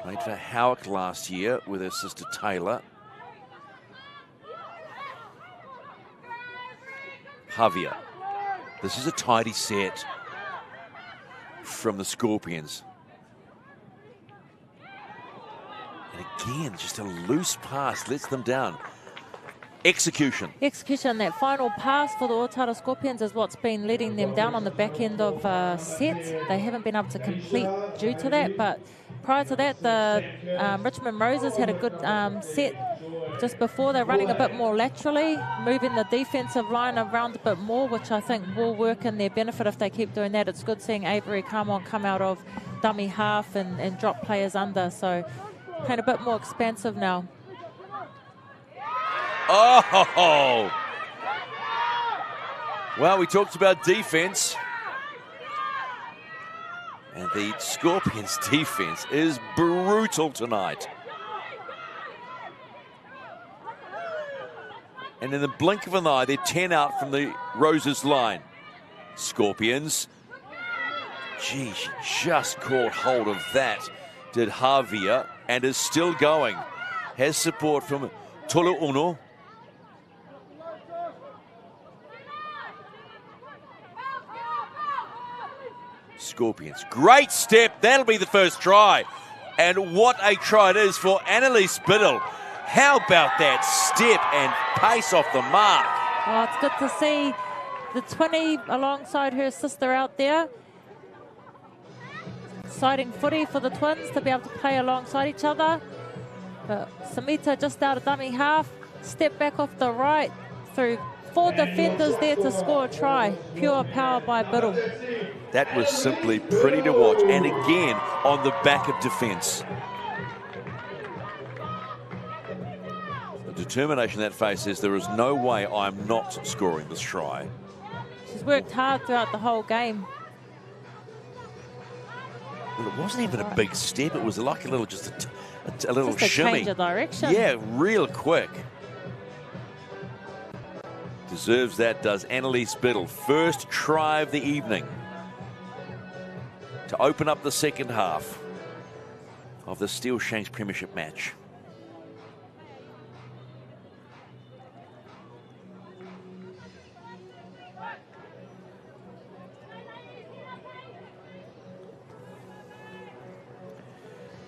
Played for Howick last year with her sister Taylor. Javier. This is a tidy set from the Scorpions. And again, just a loose pass lets them down. Execution. That final pass for the Otara Scorpions is what's been letting them down on the back end of set. They haven't been able to complete due to that, but prior to that, the Richmond Roses had a good set just before. They're running a bit more laterally, moving the defensive line around a bit more, which I think will work in their benefit if they keep doing that. It's good seeing Avery Carmont come out of dummy half and drop players under, so playing a bit more expansive now. Oh! Well, we talked about defense. And the Scorpions' defense is brutal tonight. And in the blink of an eye, they're 10 out from the Roses line. Scorpions. Gee, she just caught hold of that, did Javier, and is still going. Has support from Tolu Uno. Scorpions. Great step. That'll be the first try. And what a try it is for Annalise Biddle. How about that step and pace off the mark? Oh, it's good to see the 20 alongside her sister out there. Exciting footy for the twins to be able to play alongside each other. But Samita just out of dummy half. Step back off the right through 4 defenders there to score a try. Pure power by Biddle. That was simply pretty to watch. And again, on the back of defence. The determination that face is there is no way I'm not scoring this try. She's worked hard throughout the whole game. Well, it wasn't even a big step. It was like a little, just a little just a shimmy. Change of direction. Yeah, real quick. Deserves that, does Annalise Biddle. First try of the evening to open up the second half of the Steele-Shanks Premiership match.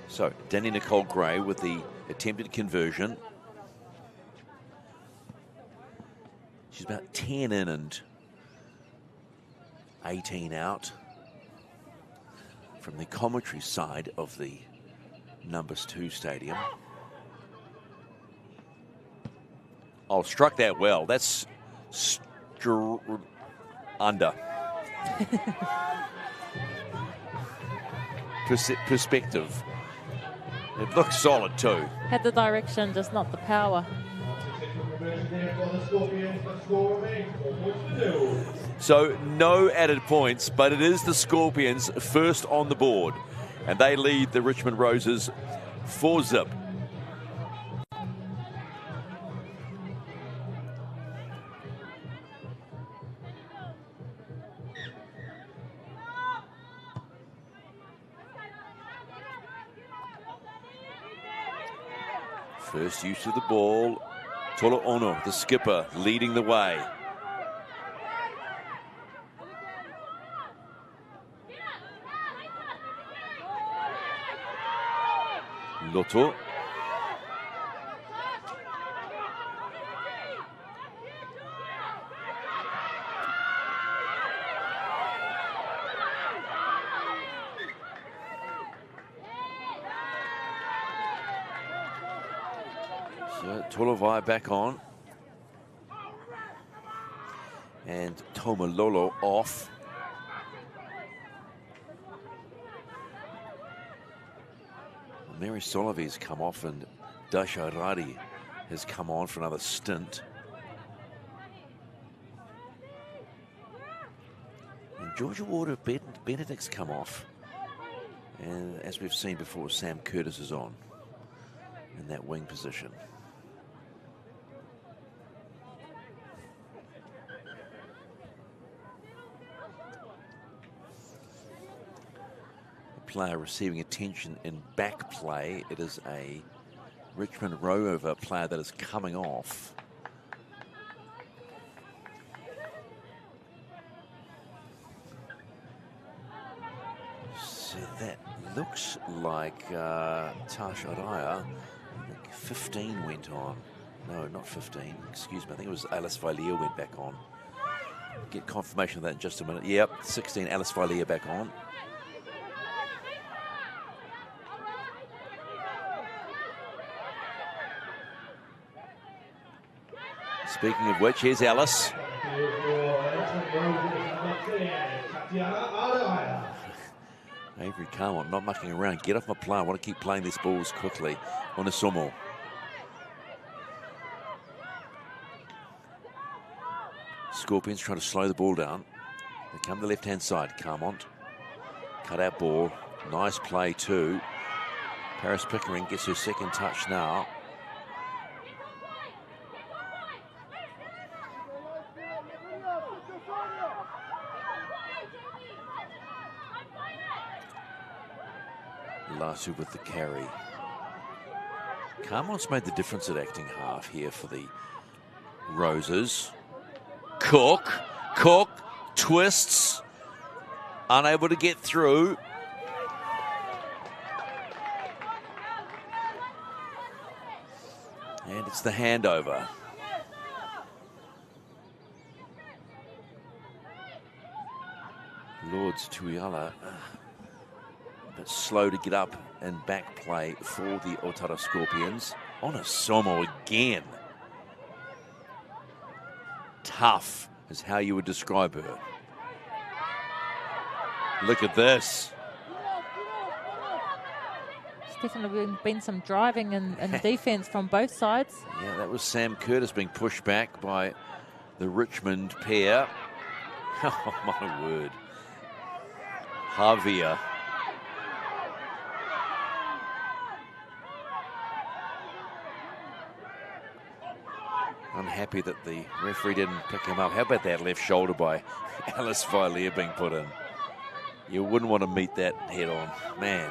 So, Danny Nicole Gray with the attempted conversion. She's about 10 in and 18 out from the commentary side of the Numbers 2 stadium. Oh, struck that well. That's under. Perspective. It looks solid too. Had the direction, just not the power. So no added points, but it is the Scorpions first on the board, and they lead the Richmond Roses 4-0. First use of the ball. Tolo Ono, the skipper, leading the way. Loto. So Tolovai back on. And Tomalolo off. Mary Solovy's come off and Dasha Rari has come on for another stint. And Georgia Water Benedict's come off. And as we've seen before, Sam Curtis is on in that wing position. Player receiving attention in back play. It is a Richmond Rover player that is coming off. So that looks like Tasha Raya. I think 15 went on. No, not 15. Excuse me. I think it was Alice Vailea went back on. Get confirmation of that in just a minute. Yep, 16. Alice Vailea back on. Speaking of which, here's Alice. Avery, come on, not mucking around. Get off my play. I want to keep playing these balls quickly. Onesomo. Scorpions trying to slow the ball down. They come to the left-hand side. Carmont. Cut out ball. Nice play too. Paris Pickering gets her second touch now. Lasu with the carry. Carmont's made the difference at acting half here for the Roses. Cook twists, unable to get through. And it's the handover. Lords Tuiala, but slow to get up and back play for the Otara Scorpions. Onesomo again. Tough is how you would describe her. Look at this. There's definitely been some driving and defense from both sides. Yeah, that was Sam Curtis being pushed back by the Richmond pair. Oh, my word. Javier. Unhappy that the referee didn't pick him up. How about that left shoulder by Alice Vailea being put in? You wouldn't want to meet that head on. Man,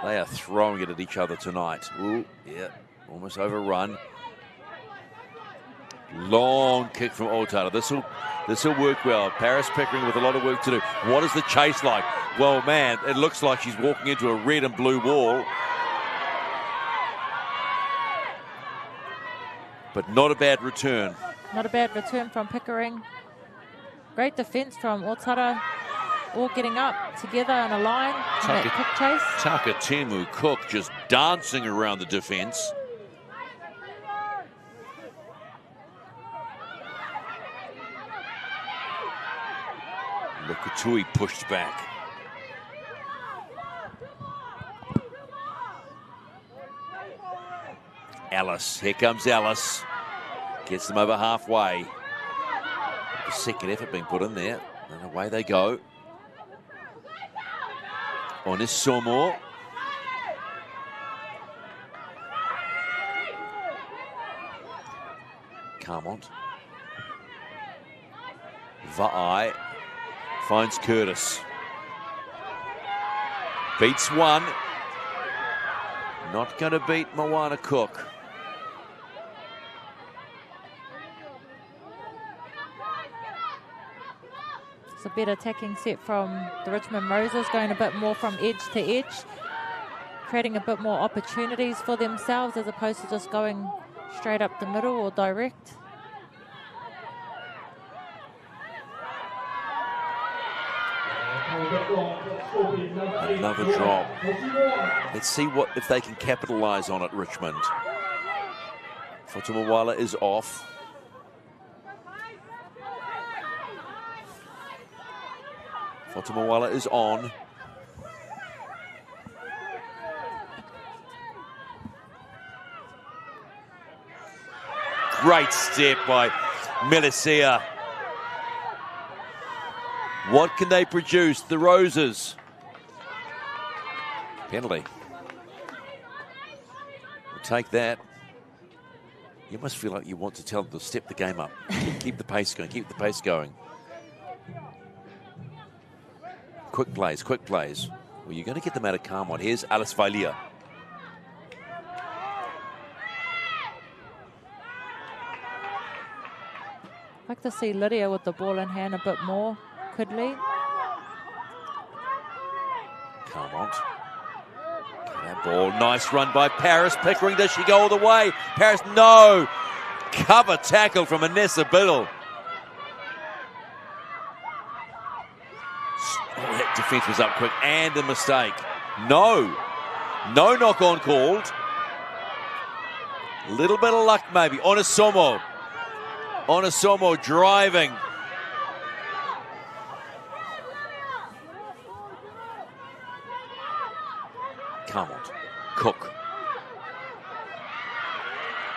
they are throwing it at each other tonight. Ooh, yeah, almost overrun. Long kick from Otara. This will work well. Paris Pickering with a lot of work to do. What is the chase like? Well, man, it looks like she's walking into a red and blue wall. But not a bad return. Not a bad return from Pickering. Great defence from Otara. All getting up together in a line in that quick chase. Takatemu Cook just dancing around the defence. Tui pushed back. Ellis, here comes Ellis. Gets them over halfway. The second effort being put in there. And away they go. On this Somo. Carmont. Va'ai finds Curtis. Beats one. Not going to beat Moana Cook. It's a better attacking set from the Richmond Roses, going a bit more from edge to edge, creating a bit more opportunities for themselves as opposed to just going straight up the middle or direct. Another drop. Let's see if they can capitalise on it, Richmond. Fotumawala is off. Fotumawala is on. Great step by Melisea. What can they produce? The Roses. Penalty. We'll take that. You must feel like you want to tell them to step the game up. Keep the pace going, keep the pace going. Quick plays, quick plays. Well, you're going to get them out of Carmont. Here's Alice Vailia. I'd like to see Lydia with the ball in hand a bit more, quickly. Carmont. That ball, nice run by Paris Pickering. Does she go all the way? Paris, no! Cover tackle from Anessa Biddle. Oh, that defence was up quick, and a mistake. No knock on called. Little bit of luck maybe. Onosomo driving. Carmont. Cook.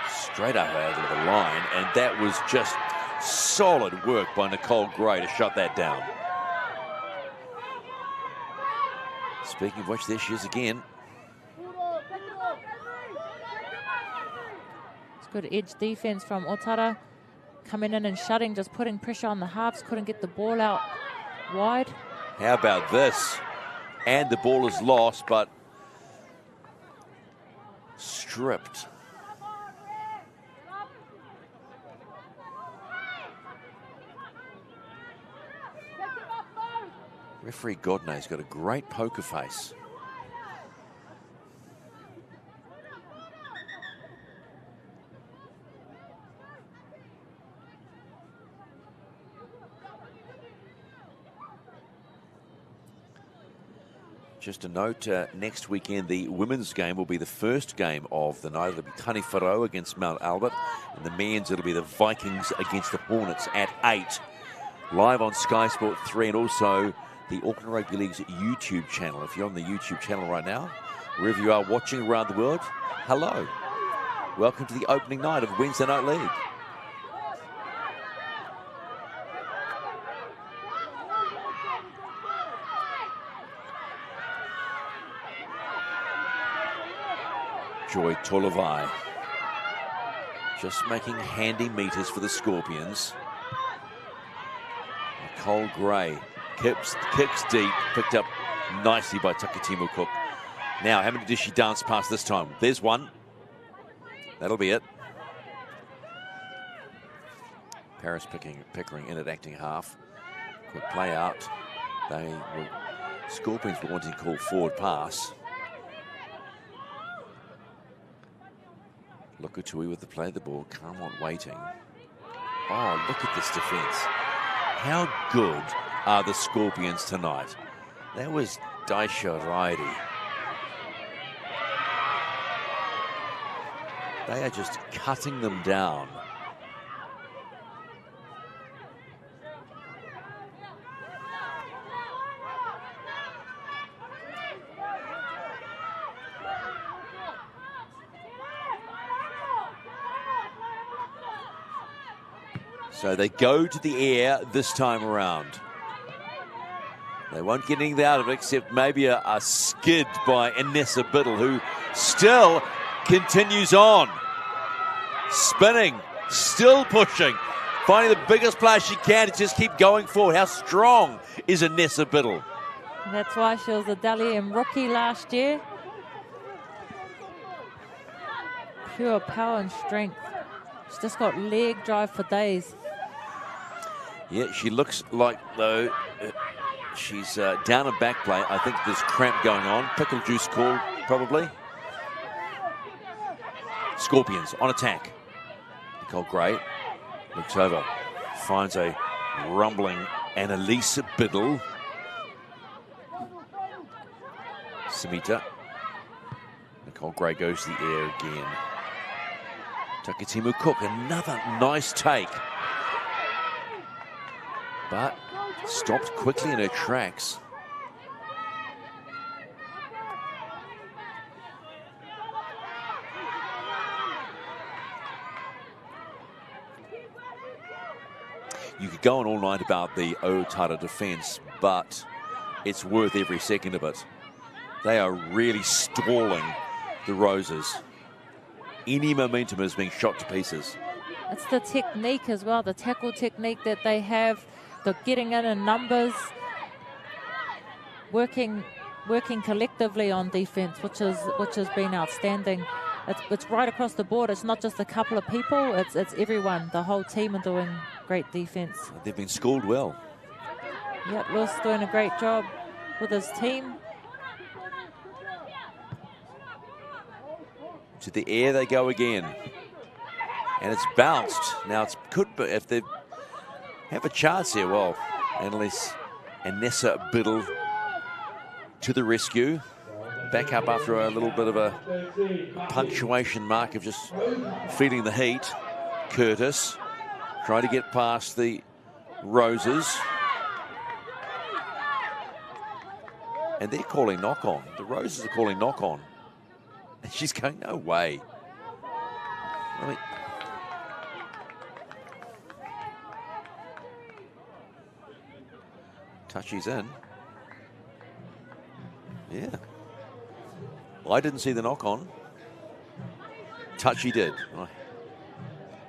Straight up over the line, and that was just solid work by Nicole Gray to shut that down. Speaking of which, there she is again. It's good edge defense from Otara. Coming in and shutting, just putting pressure on the halves. Couldn't get the ball out wide. How about this? And the ball is lost, but stripped. Referee Godney's got a great poker face. Just a note, next weekend the women's game will be the first game of the night. It'll be Taniwharau against Mount Albert. And the men's, it'll be the Vikings against the Hornets at 8. Live on Sky Sport 3 and also the Auckland Rugby League's YouTube channel. If you're on the YouTube channel right now, wherever you are watching around the world, hello. Welcome to the opening night of Wednesday Night League. Joy Tolavai just making handy meters for the Scorpions. Nicole Gray kicks deep, picked up nicely by Takatimu Cook. Now, how many does she dance past this time? There's one. That'll be it. Paris Pickering in at acting half. Quick play out. Scorpions were wanting to call forward pass. Lokutui with the play of the ball. Carmont waiting. Oh, look at this defence. How good are the Scorpions tonight? That was Daisha Raidi. They are just cutting them down. So they go to the air this time around. They won't get anything out of it except maybe a skid by Inessa Biddle, who still continues on. Spinning, still pushing, finding the biggest player she can to just keep going forward. How strong is Inessa Biddle? That's why she was a Dally M rookie last year. Pure power and strength. She's just got leg drive for days. Yeah, she looks like, though, she's down and back play. I think there's cramp going on. Pickle juice call, probably. Scorpions on attack. Nicole Gray looks over, finds a rumbling Annalisa Biddle. Samita. Nicole Gray goes to the air again. Takatimu Cook, another nice take. But stopped quickly in her tracks. You could go on all night about the Otara defence, but it's worth every second of it. They are really stalling the Roses. Any momentum is being shot to pieces. It's the technique as well, the tackle technique that they have. They're getting in numbers, working collectively on defence, which has been outstanding. It's right across the board. It's not just a couple of people. It's everyone. The whole team are doing great defence. They've been schooled well. Yep, Lewis doing a great job with his team. To the air they go again. And it's bounced. Now it could be, if they have a chance here, well, Inessa Biddle to the rescue. Back up after a little bit of a punctuation mark of just feeling the heat. Curtis trying to get past the Roses. And they're calling knock on. The Roses are calling knock on. And she's going, no way. I mean, Touchy's in. Yeah. I didn't see the knock on. Touchy did.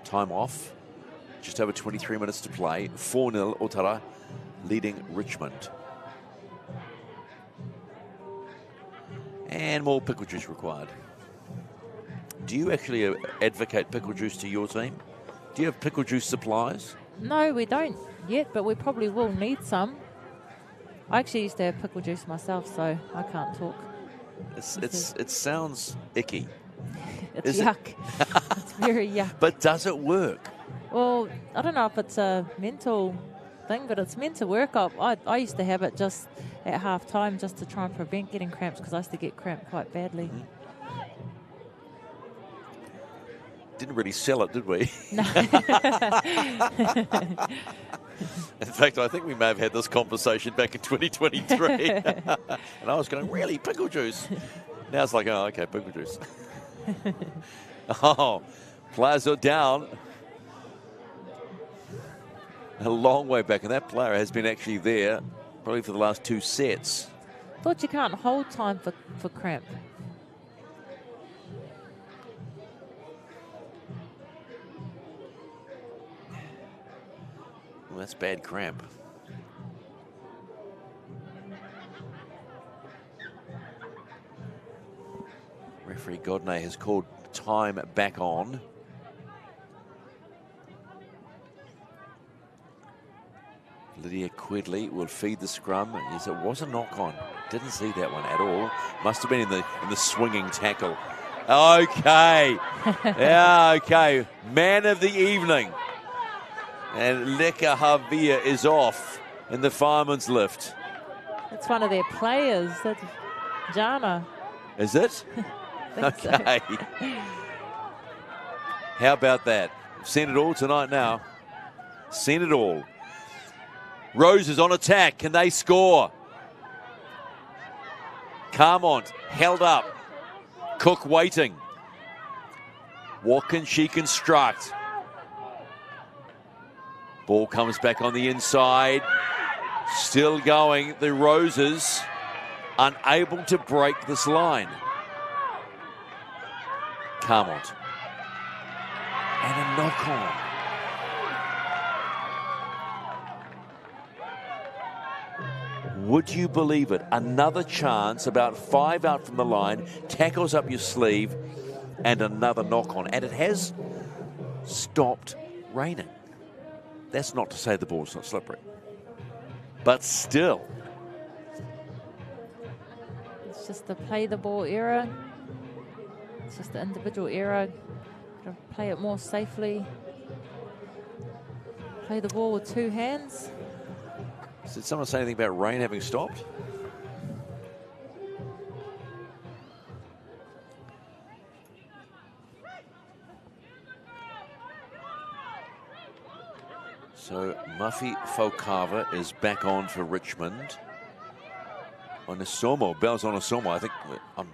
Time off. Just over 23 minutes to play. 4-0 Otara leading Richmond. And more pickle juice required. Do you actually advocate pickle juice to your team? Do you have pickle juice supplies? No, we don't yet, but we probably will need some. I actually used to have pickle juice myself, so I can't talk. It sounds icky. It's yuck. It's very yuck. But does it work? Well, I don't know if it's a mental thing, but it's meant to work. I used to have it just at half time just to try and prevent getting cramps, because I used to get cramped quite badly. Didn't really sell it, did we? No. In fact, I think we may have had this conversation back in 2023. And I was going, really, pickle juice? Now it's like, oh, okay, pickle juice. Oh, players are down. A long way back, and that player has been actually there probably for the last 2 sets. Thought you can't hold time for cramp. Well, that's bad cramp. Referee Godney has called time back on. Lydia Quedley will feed the scrum. Yes, it was a knock on. Didn't see that one at all. Must have been in the swinging tackle. Okay. Yeah, okay. Man of the evening. And Leka Havia is off in the fireman's lift. That's one of their players. That's Jana. Is it? Okay. So. How about that? Seen it all tonight now. Seen it all. Roses on attack. Can they score? Carmont held up. Cook waiting. What can she construct? Ball comes back on the inside. Still going, the Roses unable to break this line. Carmont. And a knock on. Would you believe it? Another chance, about 5 out from the line, tackles up your sleeve, and another knock on. And it has stopped raining. That's not to say the ball's not slippery. But still. It's just the play the ball error. It's just the individual error. Gotta play it more safely. Play the ball with 2 hands. Did someone say anything about rain having stopped? So Muffy Fokava is back on for Richmond. Onosomo, Bells Onosomo. I think I'm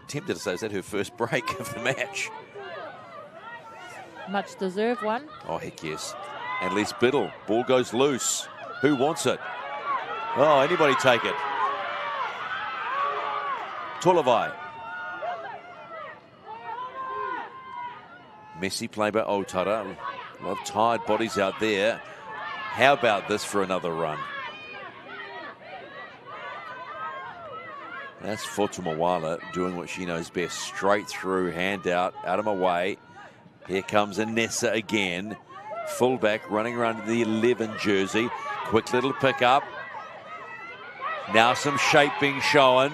tempted to say, is that her first break of the match? Much deserved one. Oh, heck yes. And Les Biddle, ball goes loose. Who wants it? Oh, anybody take it. Tolavai. Messy play by Otara. A lot of tired bodies out there. How about this for another run? That's Fotumawala doing what she knows best. Straight through, hand out of my way. Here comes Anessa again. Fullback running around the 11 jersey. Quick little pick up. Now some shape being shown.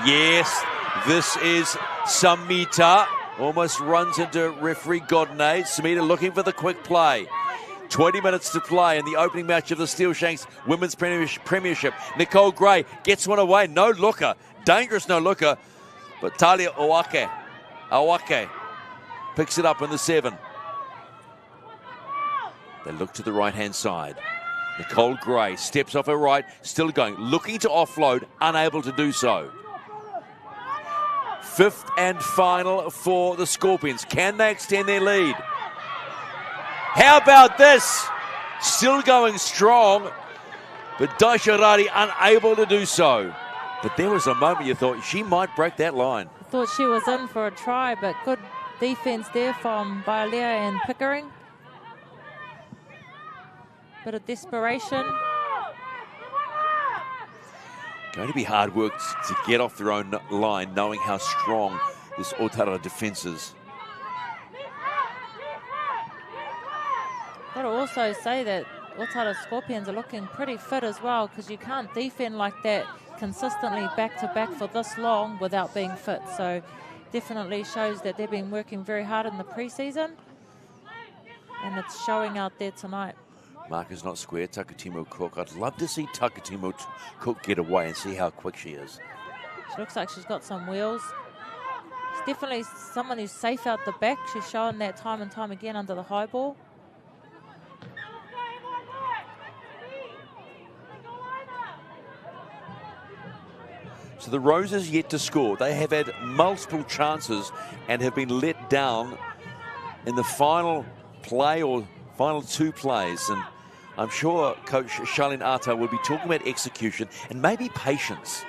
Yes, this is Samita. Almost runs into referee Godney. Samita looking for the quick play. 20 minutes to play in the opening match of the Steele-Shanks Women's Premiership. Nicole Gray gets one away. No looker. Dangerous no looker. But Talia Awake picks it up in the 7. They look to the right-hand side. Nicole Gray steps off her right, still going, looking to offload, unable to do so. 5th and final for the Scorpions. Can they extend their lead? How about this? Still going strong, but Daisharari unable to do so. But there was a moment you thought she might break that line. I thought she was in for a try, but good defense there from Bailea and Pickering. Bit of desperation. Going to be hard work to get off their own line, knowing how strong this Otara defence is. Got to also say that Otara Scorpions are looking pretty fit as well, because you can't defend like that consistently back to back for this long without being fit. So definitely shows that they've been working very hard in the preseason, and it's showing out there tonight. Mark is not square. Takatimu Cook. I'd love to see Takatimu Cook get away and see how quick she is. She looks like she's got some wheels. She's definitely someone who's safe out the back. She's shown that time and time again under the high ball. So the Roses yet to score. They have had multiple chances and have been let down in the final play or final 2 plays. And I'm sure Coach Charlene Ata will be talking about execution and maybe patience.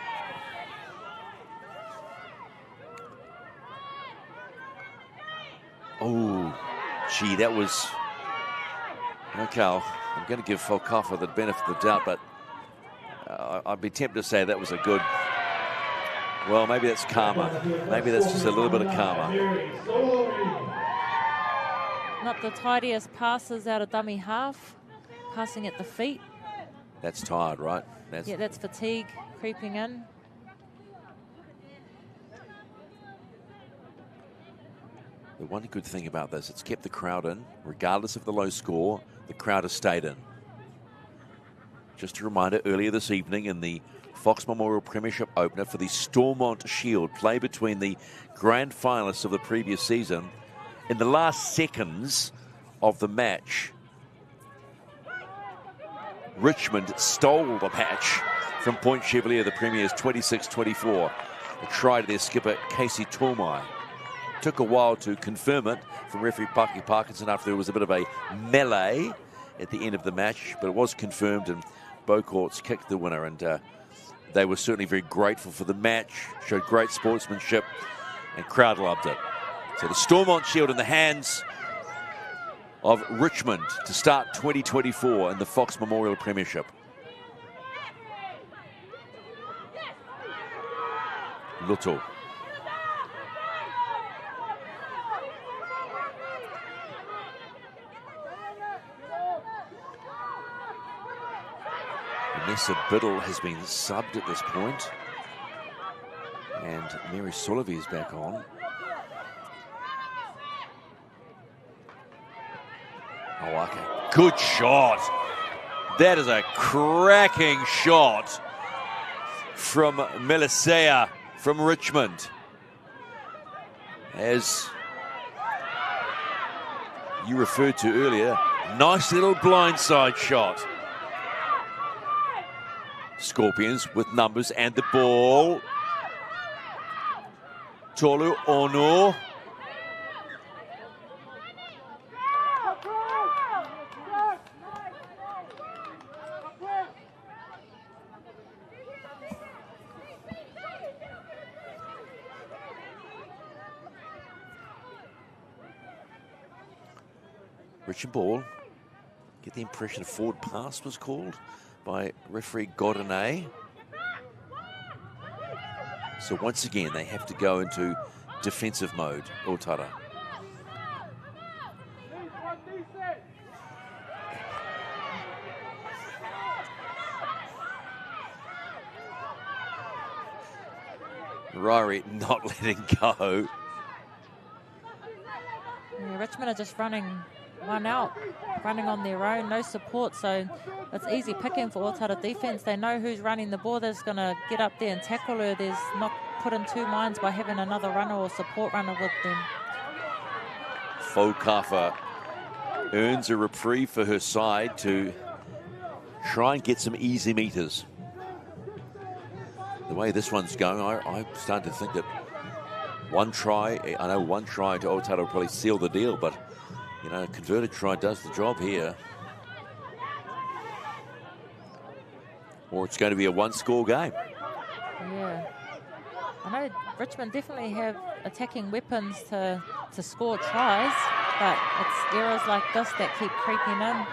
Oh, gee, that was... Okay, I'm going to give Folkafa the benefit of the doubt, but I'd be tempted to say that was a good... Well, maybe that's karma. Maybe that's just a little bit of karma. Not the tidiest passes out of dummy half. Passing at the feet. That's tired, right? Yeah, that's fatigue creeping in. The one good thing about this, it's kept the crowd in. Regardless of the low score, the crowd has stayed in. Just a reminder, earlier this evening in the Fox Memorial Premiership opener for the Stormont Shield, play between the grand finalists of the previous season, in the last seconds of the match, Richmond stole the match from Point Chevalier, the Premiers, 26-24. A try to their skipper, Casey Tormai. Took a while to confirm it from referee Paki Parkinson after there was a bit of a melee. at the end of the match, but it was confirmed and Beaucourt's kicked the winner, and they were certainly very grateful for the match, showed great sportsmanship, and crowd loved it. So the Stormont Shield in the hands of Richmond to start 2024 in the Fox Memorial Premiership. Luto. Vanessa Biddle has been subbed at this point, and Mary Sullivan is back on. Oh, okay. Good shot. That is a cracking shot from Melisea from Richmond. As you referred to earlier, nice little blindside shot. Scorpions with numbers and the ball. Tolu Ono. Richard ball. Get the impression a forward pass was called by referee Godinay. So once again, they have to go into defensive mode, Otara. Ryrie not letting go. Yeah, Richmond are just running one out, running on their own, no support, so it's easy picking for Otara defence. They know who's running the ball, they're just going to get up there and tackle her. There's not put in two minds by having another runner or support runner with them. Faukafa earns a reprieve for her side to try and get some easy meters. The way this one's going, I'm starting to think that one try to Otara will probably seal the deal, but you know, a converted try does the job here. Or it's going to be a one-score game. Yeah. I know Richmond definitely have attacking weapons to score tries, but it's errors like this that keep creeping in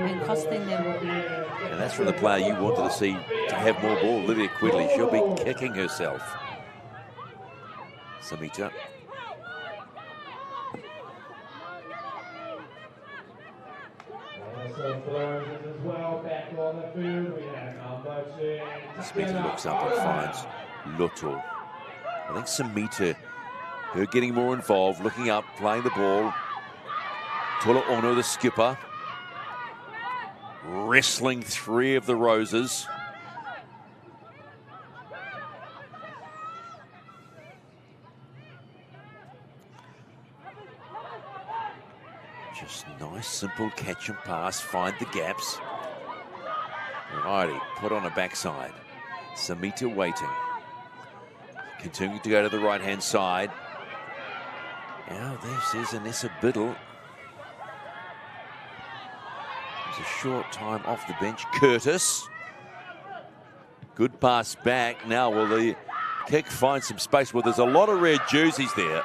and costing them. And that's from the player you wanted to see to have more ball, Lydia Quigley. She'll be kicking herself. Samita. Smith looks up and finds Luto. I think Samita, her getting more involved, looking up, playing the ball. Tola Ono, the skipper, wrestling three of the roses. Just nice, simple catch and pass, find the gaps. Righty, put on a backside. Samita waiting. Continuing to go to the right-hand side. Now this is Anessa Biddle. It's a short time off the bench. Curtis. Good pass back. Now will the kick find some space? Well, there's a lot of red jerseys there.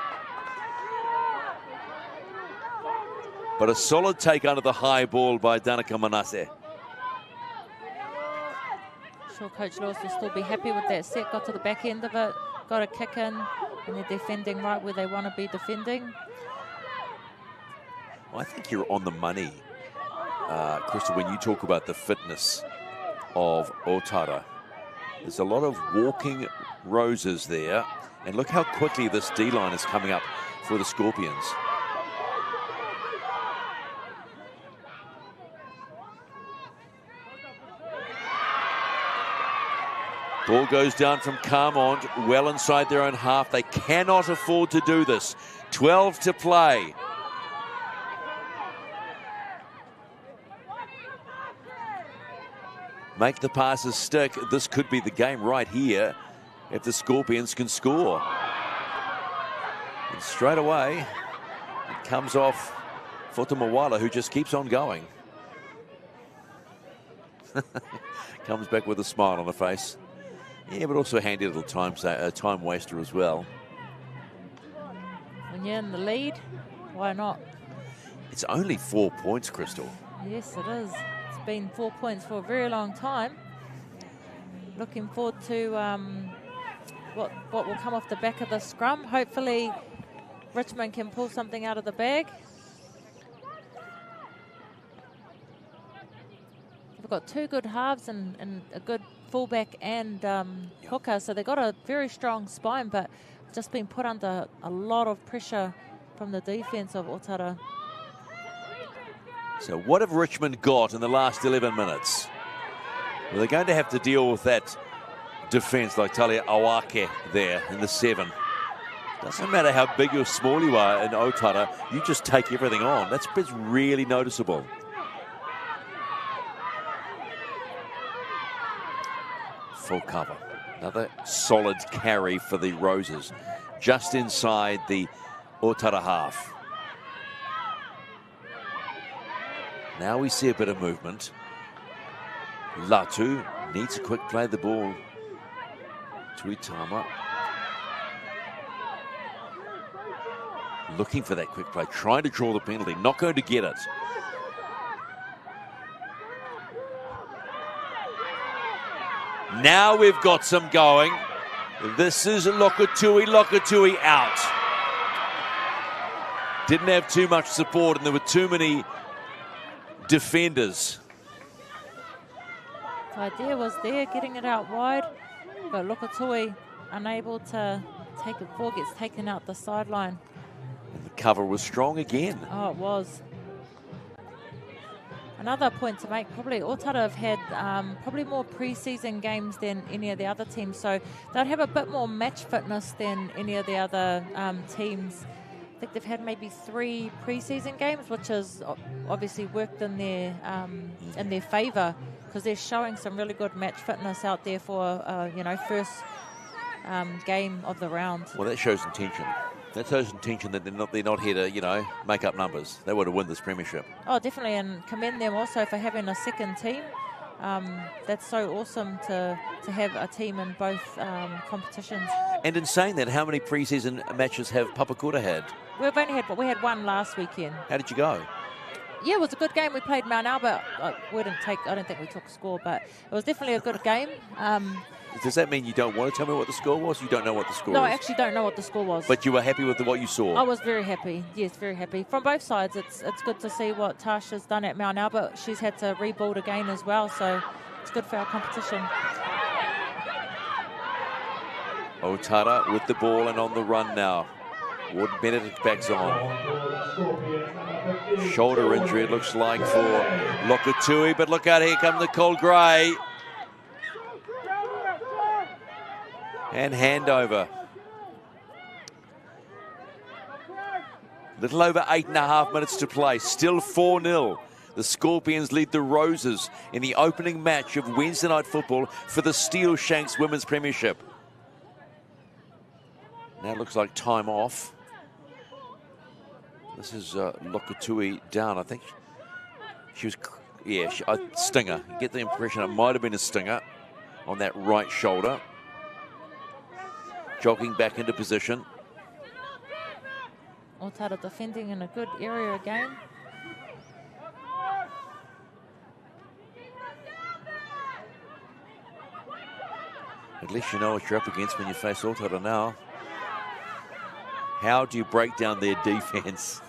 But a solid take under the high ball by Danica Manasseh. Sure, Coach Lewis will still be happy with that set. Got to the back end of it, got a kick in, and they're defending right where they want to be defending. Well, I think you're on the money, Krista, when you talk about the fitness of Otara. There's a lot of walking roses there, and look how quickly this D-line is coming up for the Scorpions. Ball goes down from Carmont, well inside their own half. They cannot afford to do this. 12 to play. Make the passes stick. This could be the game right here if the Scorpions can score. And straight away, it comes off Fotumawala, who just keeps on going. Comes back with a smile on her face. Yeah, but also a handy little time waster as well. When you're in the lead, why not? It's only 4 points, Crystal. Yes, it is. It's been 4 points for a very long time. Looking forward to what will come off the back of the scrum. Hopefully, Richmond can pull something out of the bag. They've got two good halves and a good fullback and hooker, so they've got a very strong spine, but just been put under a lot of pressure from the defence of Otara. So what have Richmond got in the last 11 minutes? Well, they're going to have to deal with that defence like Talia Awake there in the 7. Doesn't matter how big or small you are in Otara, you just take everything on. That's really noticeable. Full cover. Another solid carry for the Roses. Just inside the Otara half. Now we see a bit of movement. Latu needs a quick play of the ball. Tuitama. Looking for that quick play, trying to draw the penalty, not going to get it. Now we've got some going. This is Lokatui out. Didn't have too much support and there were too many defenders. The idea was there, getting it out wide, but Lokatui unable to take it forward, gets taken out the sideline. And the cover was strong again. Oh, it was. Another point to make, probably Otara have had probably more pre-season games than any of the other teams, so they'd have a bit more match fitness than any of the other teams. I think they've had maybe 3 pre-season games, which has obviously worked in their favour, because they're showing some really good match fitness out there for first game of the round. Well, that shows intention. That shows intention that they're not here to make up numbers. They want to win this premiership. Oh, definitely, and commend them also for having a second team. That's so awesome to have a team in both competitions. And in saying that, how many pre-season matches have Papakura had? We had one last weekend. How did you go? Yeah, it was a good game. We played Mount Albert. I don't think we took a score, but it was definitely a good game. Does that mean you don't want to tell me what the score was? You don't know what the score was? No, I actually don't know what the score was. But you were happy with what you saw? I was very happy. Yes, very happy. From both sides, it's good to see what Tasha's done at Mount Albert. She's had to rebuild again as well, so it's good for our competition. Otara with the ball and on the run now. Warden Benedict backs on. Shoulder injury, it looks like, for Lokatui, but look out, here come the Cold Grey. And handover. Little over 8.5 minutes to play. Still 4-0. The Scorpions lead the Roses in the opening match of Wednesday night football for the Steele-Shanks Women's Premiership. Now it looks like time off. This is Lokatui down. I think she was, stinger. You get the impression it might have been a stinger on that right shoulder. Jogging back into position. Otara defending in a good area again. At least you know what you're up against when you face Otara now. How do you break down their defense?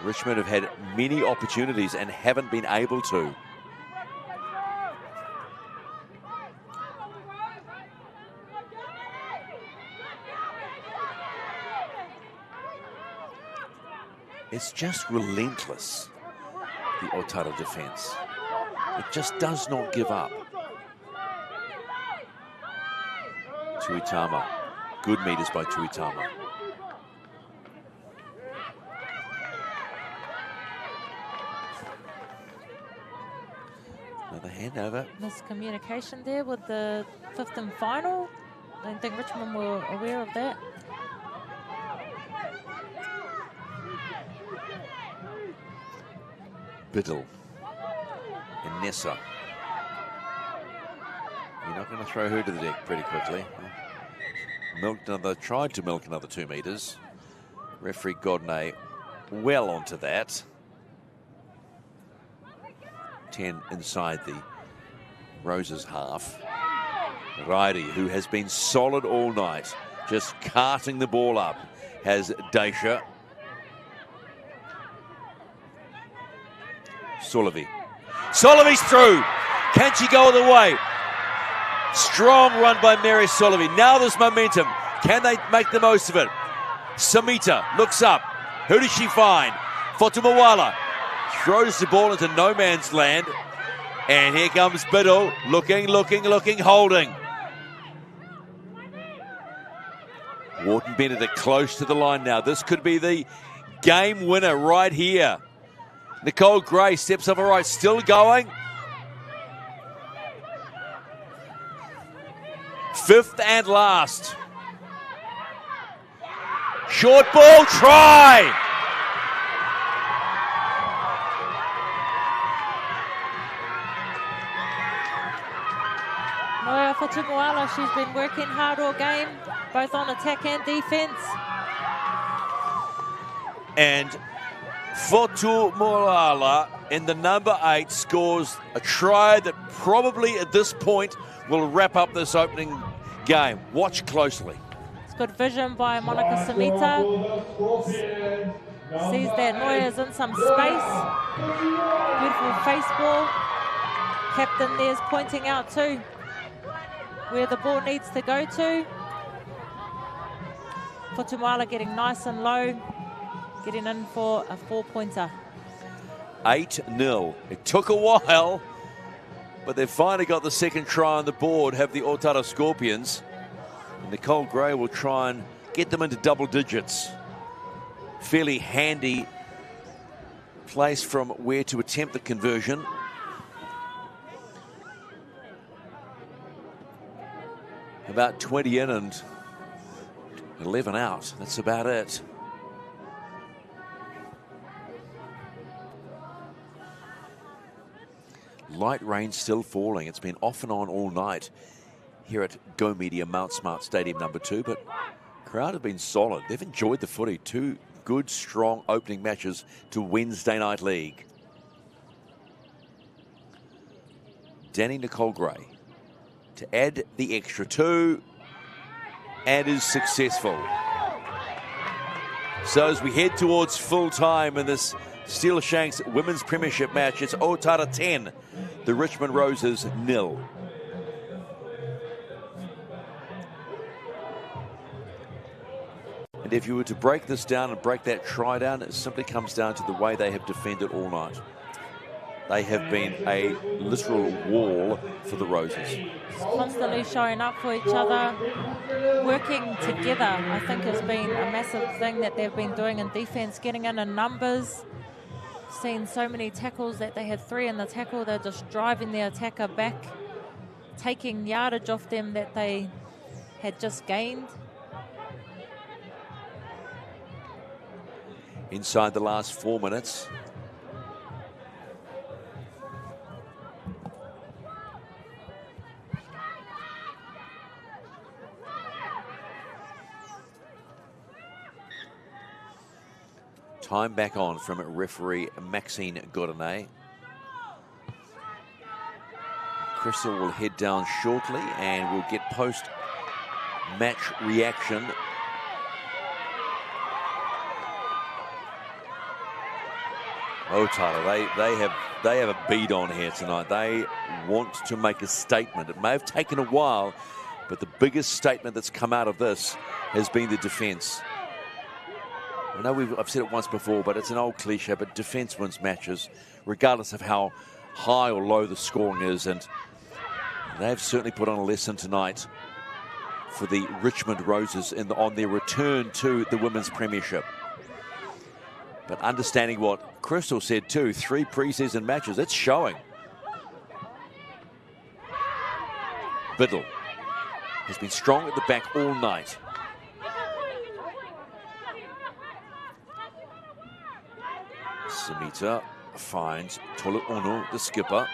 Richmond have had many opportunities and haven't been able to. It's just relentless, the Otara defense. It just does not give up. Tuitama. Good meters by Tuitama. Another handover. Miscommunication there with the 5th and final. I don't think Richmond were aware of that. Biddle. And Nessa. You're not going to throw her to the deck pretty quickly. Tried to milk another 2 metres. Referee Godney well onto that. 10 inside the Roses half. Rairi, who has been solid all night, just carting the ball up, has Daisha. Solivi's through. Can she go all the way? Strong run by Mary Solivi. Now there's momentum. Can they make the most of it? Samita looks up. Who does she find? Fotumawala throws the ball into no man's land. And here comes Biddle. Looking, holding. Wharton Benedict close to the line now. This could be the game winner right here. Nicole Gray steps up all right, still going. 5th and last. Short ball, try! Noia Fotumawala, she's been working hard all game, both on attack and defence. And Fotumawala in the number 8 scores a try that probably at this point will wrap up this opening game. Watch closely. It's good vision by Monica Samita. Sees that Noya's in some space. Beautiful face ball. Captain there's pointing out too where the ball needs to go to. Fotumawala getting nice and low, getting in for a 4-pointer. 8-0. It took a while, but they've finally got the second try on the board, have the Otara Scorpions. And Nicole Gray will try and get them into double digits. Fairly handy place from where to attempt the conversion. About 20 in and 11 out. That's about it. Light rain still falling. It's been off and on all night here at Go Media Mount Smart Stadium number 2, but crowd have been solid. They've enjoyed the footy. 2 good, strong opening matches to Wednesday Night League. Danny Nicole Gray to add the extra 2 and is successful. So as we head towards full time in this Steele-Shanks Women's Premiership match, it's Otara 10, the Richmond Roses 0. And if you were to break this down and break that try down, it simply comes down to the way they have defended all night. They have been a literal wall for the Roses. Constantly showing up for each other, working together, I think has been a massive thing that they've been doing in defence, getting in numbers. Seen so many tackles that they had 3 in the tackle. They're just driving the attacker back, taking yardage off them that they had just gained. Inside the last 4 minutes. Time back on from referee Maxine Godinay. Crystal will head down shortly and we'll get post-match reaction. Otara, they have a beat on here tonight. They want to make a statement. It may have taken a while, but the biggest statement that's come out of this has been the defence. I know I've said it once before, but it's an old cliche, but defence wins matches, regardless of how high or low the scoring is. And they've certainly put on a lesson tonight for the Richmond Roses on their return to the Women's Premiership. But understanding what Crystal said too, 3 pre-season matches, it's showing. Biddle has been strong at the back all night. Samita finds Tolu Ono, the skipper.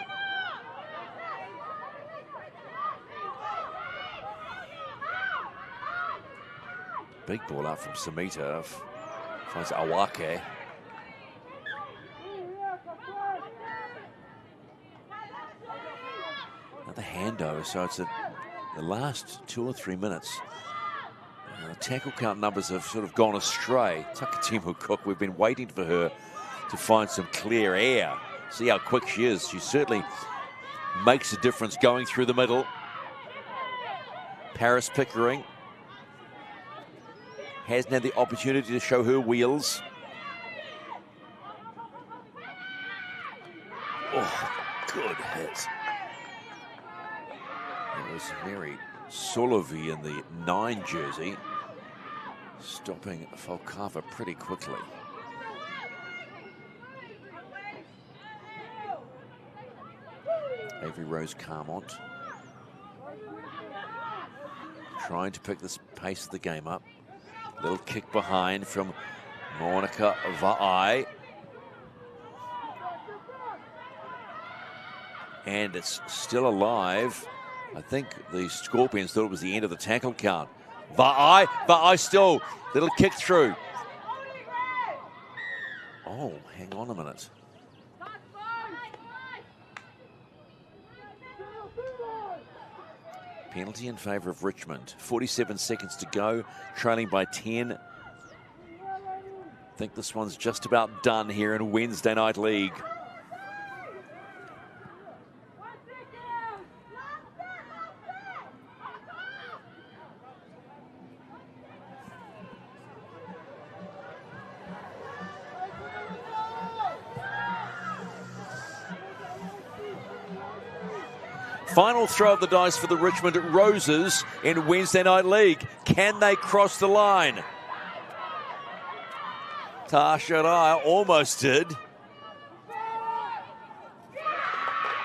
Big ball out from Samita. Finds Awake. Another handover, so it's the last 2 or 3 minutes. Tackle count numbers have sort of gone astray. Takatimu Cook, we've been waiting for her to find some clear air. See how quick she is. She certainly makes a difference going through the middle. Paris Pickering hasn't had the opportunity to show her wheels. Oh, good hit. It was Mary Solovi in the 9 jersey, stopping Falkava pretty quickly. Avery Rose Carmont trying to pick this pace of the game up. Little kick behind from Monica Va'ai. And it's still alive. I think the Scorpions thought it was the end of the tackle count. Va'ai still, little kick through. Oh, hang on a minute. Penalty in favour of Richmond. 47 seconds to go, trailing by 10. I think this one's just about done here in Wednesday Night League. Final throw of the dice for the Richmond Roses in Wednesday Night League. Can they cross the line? Tasha Rai almost did.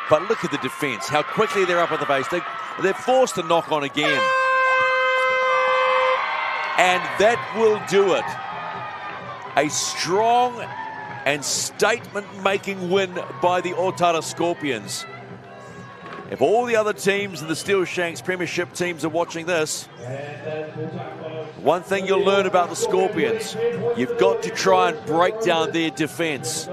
But look at the defence, how quickly they're up at the base. They're forced to knock on again. And that will do it. A strong and statement-making win by the Otara Scorpions. If all the other teams in the Steele-Shanks Premiership teams are watching this, one thing you'll learn about the Scorpions, you've got to try and break down their defence.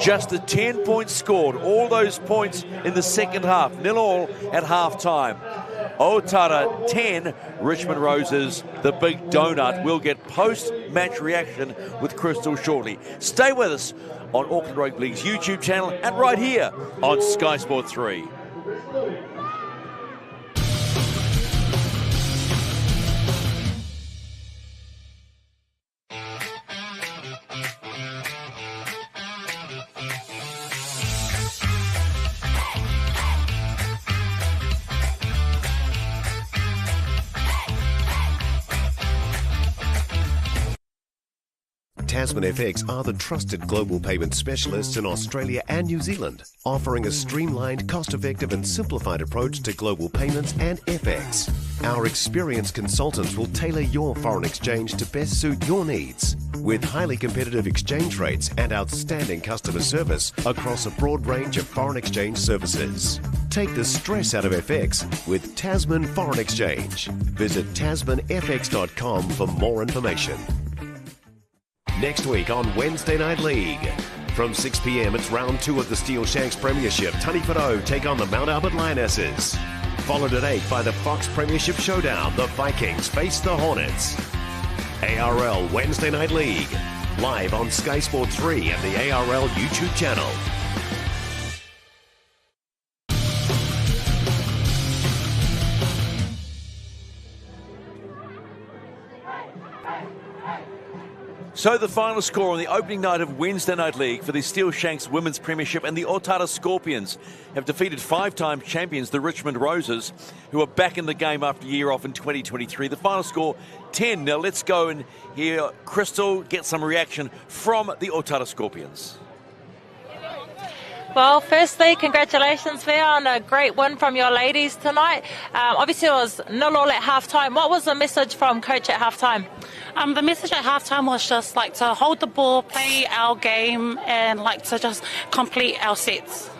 Just the 10 points scored, all those points in the second half, 0-0 at half-time. Otara 10, Richmond Roses, the big donut. We'll get post-match reaction with Crystal shortly. Stay with us on Auckland Rugby League's YouTube channel and right here on Sky Sport 3. Tasman FX are the trusted global payment specialists in Australia and New Zealand, offering a streamlined, cost-effective and simplified approach to global payments and FX. Our experienced consultants will tailor your foreign exchange to best suit your needs, with highly competitive exchange rates and outstanding customer service across a broad range of foreign exchange services. Take the stress out of FX with Tasman Foreign Exchange. Visit tasmanfx.com for more information. Next week on Wednesday Night League. From 6 p.m, it's round 2 of the Steele-Shanks Premiership. Taniwhānau take on the Mount Albert Lionesses. Followed at 8 by the Fox Premiership Showdown. The Vikings face the Hornets. ARL Wednesday Night League. Live on Sky Sport 3 and the ARL YouTube channel. So the final score on the opening night of Wednesday Night League for the Steele-Shanks Women's Premiership, and the Otara Scorpions have defeated 5-time champions, the Richmond Roses, who are back in the game after a year off in 2023. The final score, 10. Now let's go and hear Crystal get some reaction from the Otara Scorpions. Well, firstly, congratulations, Fair, on a great win from your ladies tonight. Obviously, it was 0-0 at half-time. What was the message from Coach at half-time? The message at half-time was just like to hold the ball, play our game, and like to just complete our sets.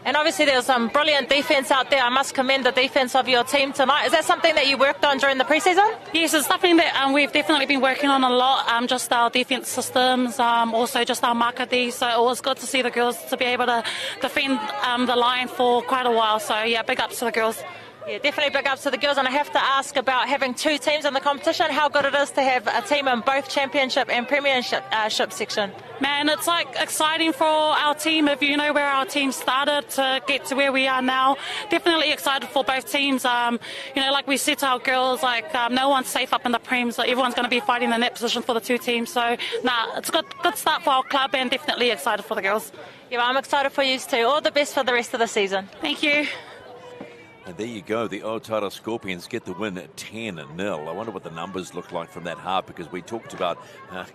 And obviously there was some brilliant defence out there. I must commend the defence of your team tonight. Is that something that you worked on during the pre-season? Yes, it's something that we've definitely been working on a lot, just our defence systems, also just our marker D. So it was good to see the girls to be able to defend the line for quite a while. So yeah, big ups to the girls. Yeah, definitely big ups to the girls. And I have to ask about having two teams in the competition, how good it is to have a team in both championship and premiership section. Man, it's like exciting for our team. If you know where our team started to get to where we are now, definitely excited for both teams. Like we said to our girls, no one's safe up in the prems. Like, everyone's going to be fighting the net position for the two teams. So, it's a good start for our club, and definitely excited for the girls. Yeah, I'm excited for you too. All the best for the rest of the season. Thank you. And there you go, the Otara Scorpions get the win at 10-0. I wonder what the numbers look like from that half, because we talked about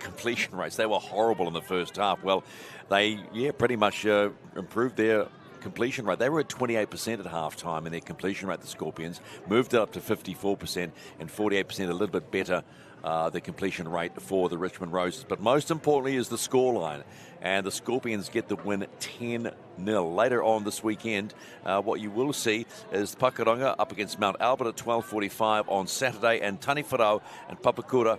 completion rates. They were horrible in the first half. Well, they, pretty much improved their completion rate. They were at 28% at half-time in their completion rate, the Scorpions. Moved it up to 54% and 48%, a little bit better the completion rate for the Richmond Roses. But most importantly is the scoreline. And the Scorpions get the win 10-0. Later on this weekend, what you will see is Pakuranga up against Mount Albert at 12:45 on Saturday, and Taniwharau and Papakura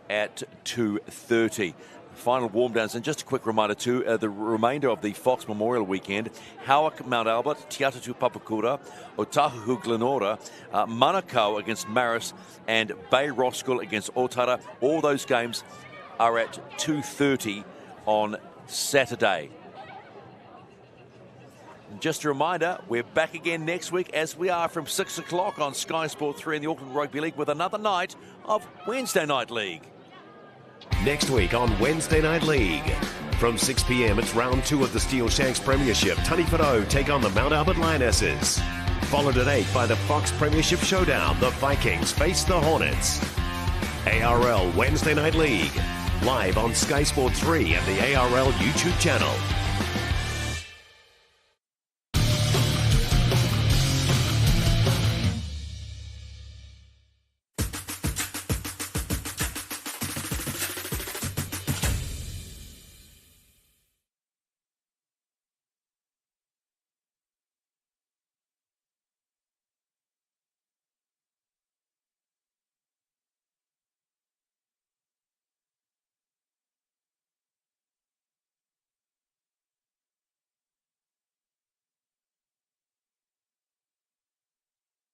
at 2:30. Final warm-downs, and just a quick reminder too, the remainder of the Fox Memorial Weekend: Hauak Mount Albert, Te Atatu Papakura, Otahuhu Glenora, Manukau against Marist, and Bay Roskill against Otara. All those games are at 2:30 on Saturday. Just a reminder, we're back again next week, as we are from 6 o'clock on Sky Sport 3 in the Auckland Rugby League, with another night of Wednesday Night League. Next week on Wednesday Night League. From 6 p.m, it's round 2 of the Steele-Shanks Premiership. Taniwharau take on the Mount Albert Lionesses. Followed at 8 by the Fox Premiership Showdown. The Vikings face the Hornets. ARL Wednesday Night League. Live on Sky Sport 3 and the ARL YouTube channel.